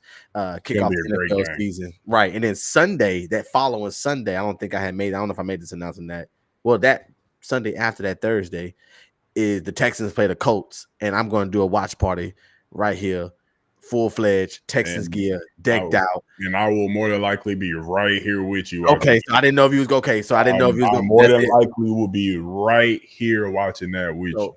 kick off the NFL season, right? And then Sunday, that following Sunday, I don't know if I made this announcement that. Well, that Sunday after that Thursday is the Texans play the Colts, and I'm going to do a watch party right here. Full-fledged Texas gear, decked out, and I will more than likely be right here with you. Okay, so I didn't know if you was okay. So I didn't know if you was going. More than likely will be right here watching that with you.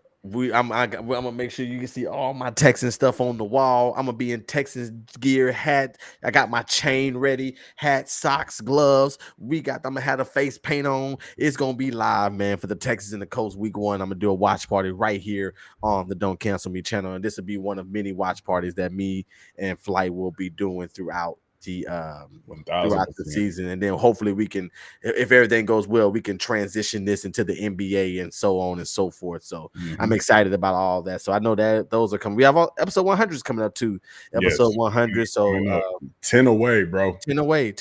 I'm gonna make sure you can see all my Texan stuff on the wall. I'm gonna be in Texas gear, hat. I got my chain ready, hat, socks, gloves. I'm gonna have a face paint on. It's gonna be live, man, for the Texas and the Colts week 1. I'm gonna do a watch party right here on the Don't Cancel Me channel, and this will be one of many watch parties that me and Flight will be doing throughout the season. And then hopefully we can, if everything goes well, we can transition this into the NBA and so on and so forth. So I'm excited about all that. So I know that those are coming. We have episode 100 is coming up too. Episode 100. So 10 away, bro. 10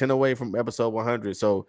away from episode 100. So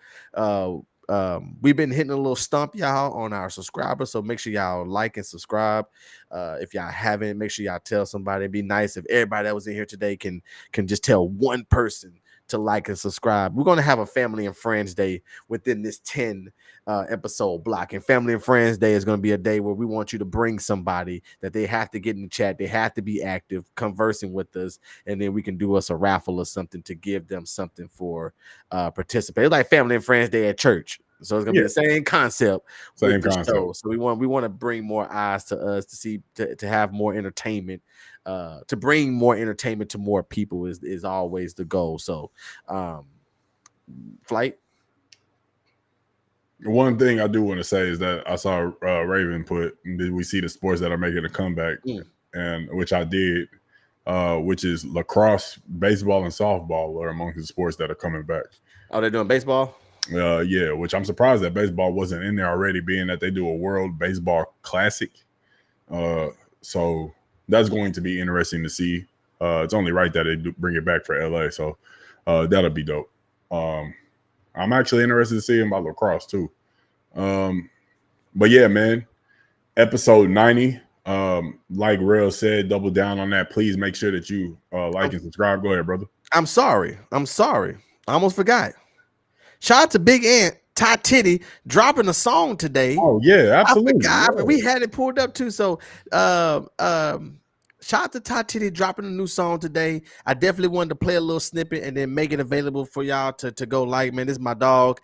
we've been hitting a little stump, y'all, on our subscribers. So make sure y'all like and subscribe. If y'all haven't, make sure y'all tell somebody. It'd be nice if everybody that was in here today can just tell one person to like and subscribe. We're going to have a family and friends day within this 10 episode block. And family and friends day is going to be a day where we want you to bring somebody that they have to get in the chat. They have to be active, conversing with us. And then we can do us a raffle or something to give them something for participate. It's like family and friends day at church. So it's gonna be the same concept. Show. So we want to bring more eyes to us to see to have more entertainment to bring more entertainment to more people is always the goal. So, Flight. One thing I do want to say is that I saw Raven put, did we see the sports that are making a comeback? And which I did, which is lacrosse, baseball, and softball are among the sports that are coming back. Oh, they're doing baseball? Yeah, which I'm surprised that baseball wasn't in there already, being that they do a World Baseball Classic. So that's going to be interesting to see. It's only right that they do bring it back for LA. So that'll be dope. I'm actually interested to see about lacrosse too. But yeah, man, episode 90. Like Rail said, double down on that. Please make sure that you like and subscribe. Go ahead, brother. I'm sorry. I almost forgot. Shout out to Big Ant, Ty Titty, dropping a song today. Oh yeah, absolutely. I forgot. We had it pulled up too. So shout out to Ty Titty dropping a new song today. I definitely wanted to play a little snippet and then make it available for y'all to go like. Man, this is my dog.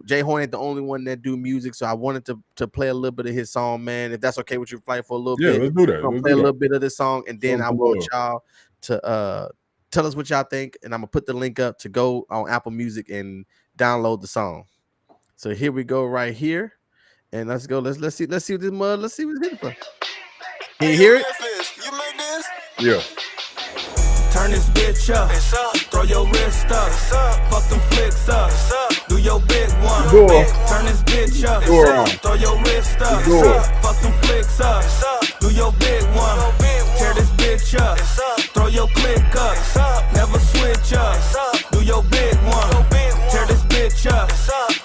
Jay Horn ain't the only one that do music, so I wanted to play a little bit of his song, man. If that's okay with you, play for a little bit. Yeah, let's do that. Let's play a little bit of this song, and then I want y'all to tell us what y'all think, and I'm gonna put the link up to go on Apple Music and download the song. So here we go right here, and let's go. Let's see what this mud. Let's see what it's for. Can you hear it? You made this? Yeah. Turn this bitch up. Throw your wrist up. Fuck them flicks up. Do your big one. Turn this bitch up. Throw your wrist up. Fuck them flicks up. Do your big one. Tear this bitch up. Throw your click up. Never switch up. Do your big one. Tear this bitch up.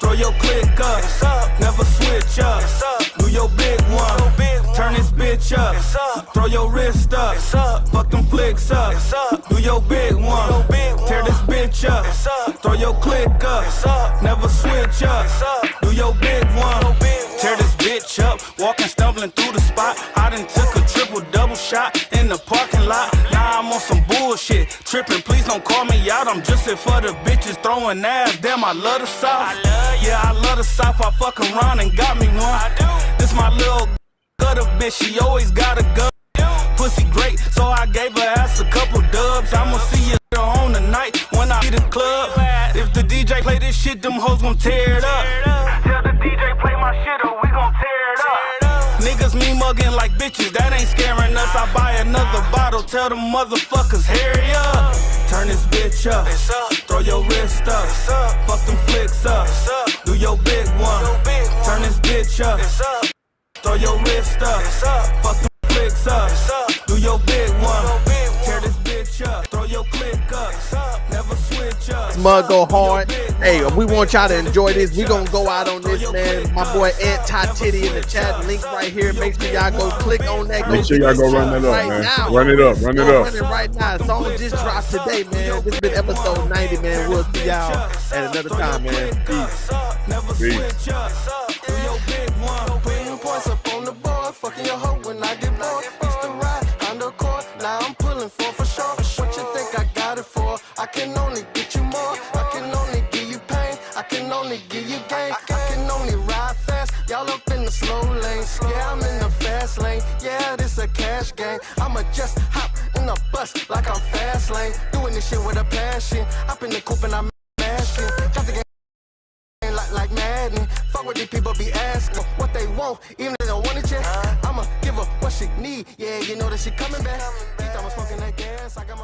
Throw your click up. Never switch up. Do your big one. Turn this bitch up. Throw your wrist up. Fuck them flicks up. Do your big one. Tear this bitch up. Throw your click up. Never switch up. Do your big one. Tear this bitch up. Walking, stumbling through the spot. I done took a triple double shot in the parking lot. Now I'm on some bullshit. Tripping, please don't call me out. I'm just here for the bitches throwing ass. Damn, I love the South. Yeah, I love the South. I fuck around and got me one. This my little gutter bitch. She always got a gun. Pussy great, so I gave her ass a couple dubs. I'ma see you on the night when I see the club. If the DJ play this shit, them hoes gon' tear it up. Tell the DJ play my shit or we gon' tear it up. Niggas me mugging like bitches, that ain't scaring us. I buy another bottle, tell them motherfuckers hurry up. Turn this bitch up, throw your wrist up. Fuck them flicks up, do your big one. Turn this bitch up, throw your wrist up. Fuck them flicks up, do your big one. Tear this bitch up, throw your click up. Never switch up. Mud go hard. Hey, we want y'all to enjoy this. We gonna go out on this, man. My boy Ant Ty Titty in the chat. Link right here. Make sure y'all go click on that. Make sure y'all go run that up, right man. now. Run it up. Run it right now. Song just dropped today, man. This has been episode 90, man. We'll see y'all at another time, man. Peace. Peace. Do your big one. Putting points up on the board. Fucking your hoe when I get bored. Used to ride on the court. Now I'm pulling for sure. What you think I got it for? I can only get you more. I can only give you pain. I can only give you gain. I can only ride fast. Y'all up in the slow lane. Yeah, I'm in the fast lane. Yeah, this a cash game. I'ma just hop in the bus like I'm fast lane. Doing this shit with a passion. Up in the coupe and I'm mashing. Drop the game like Madden. Fuck what these people be asking. What they want, even if they don't want it yet. I'ma give her what she need. Yeah, you know that she coming back. He thought I was smoking that gas. I got my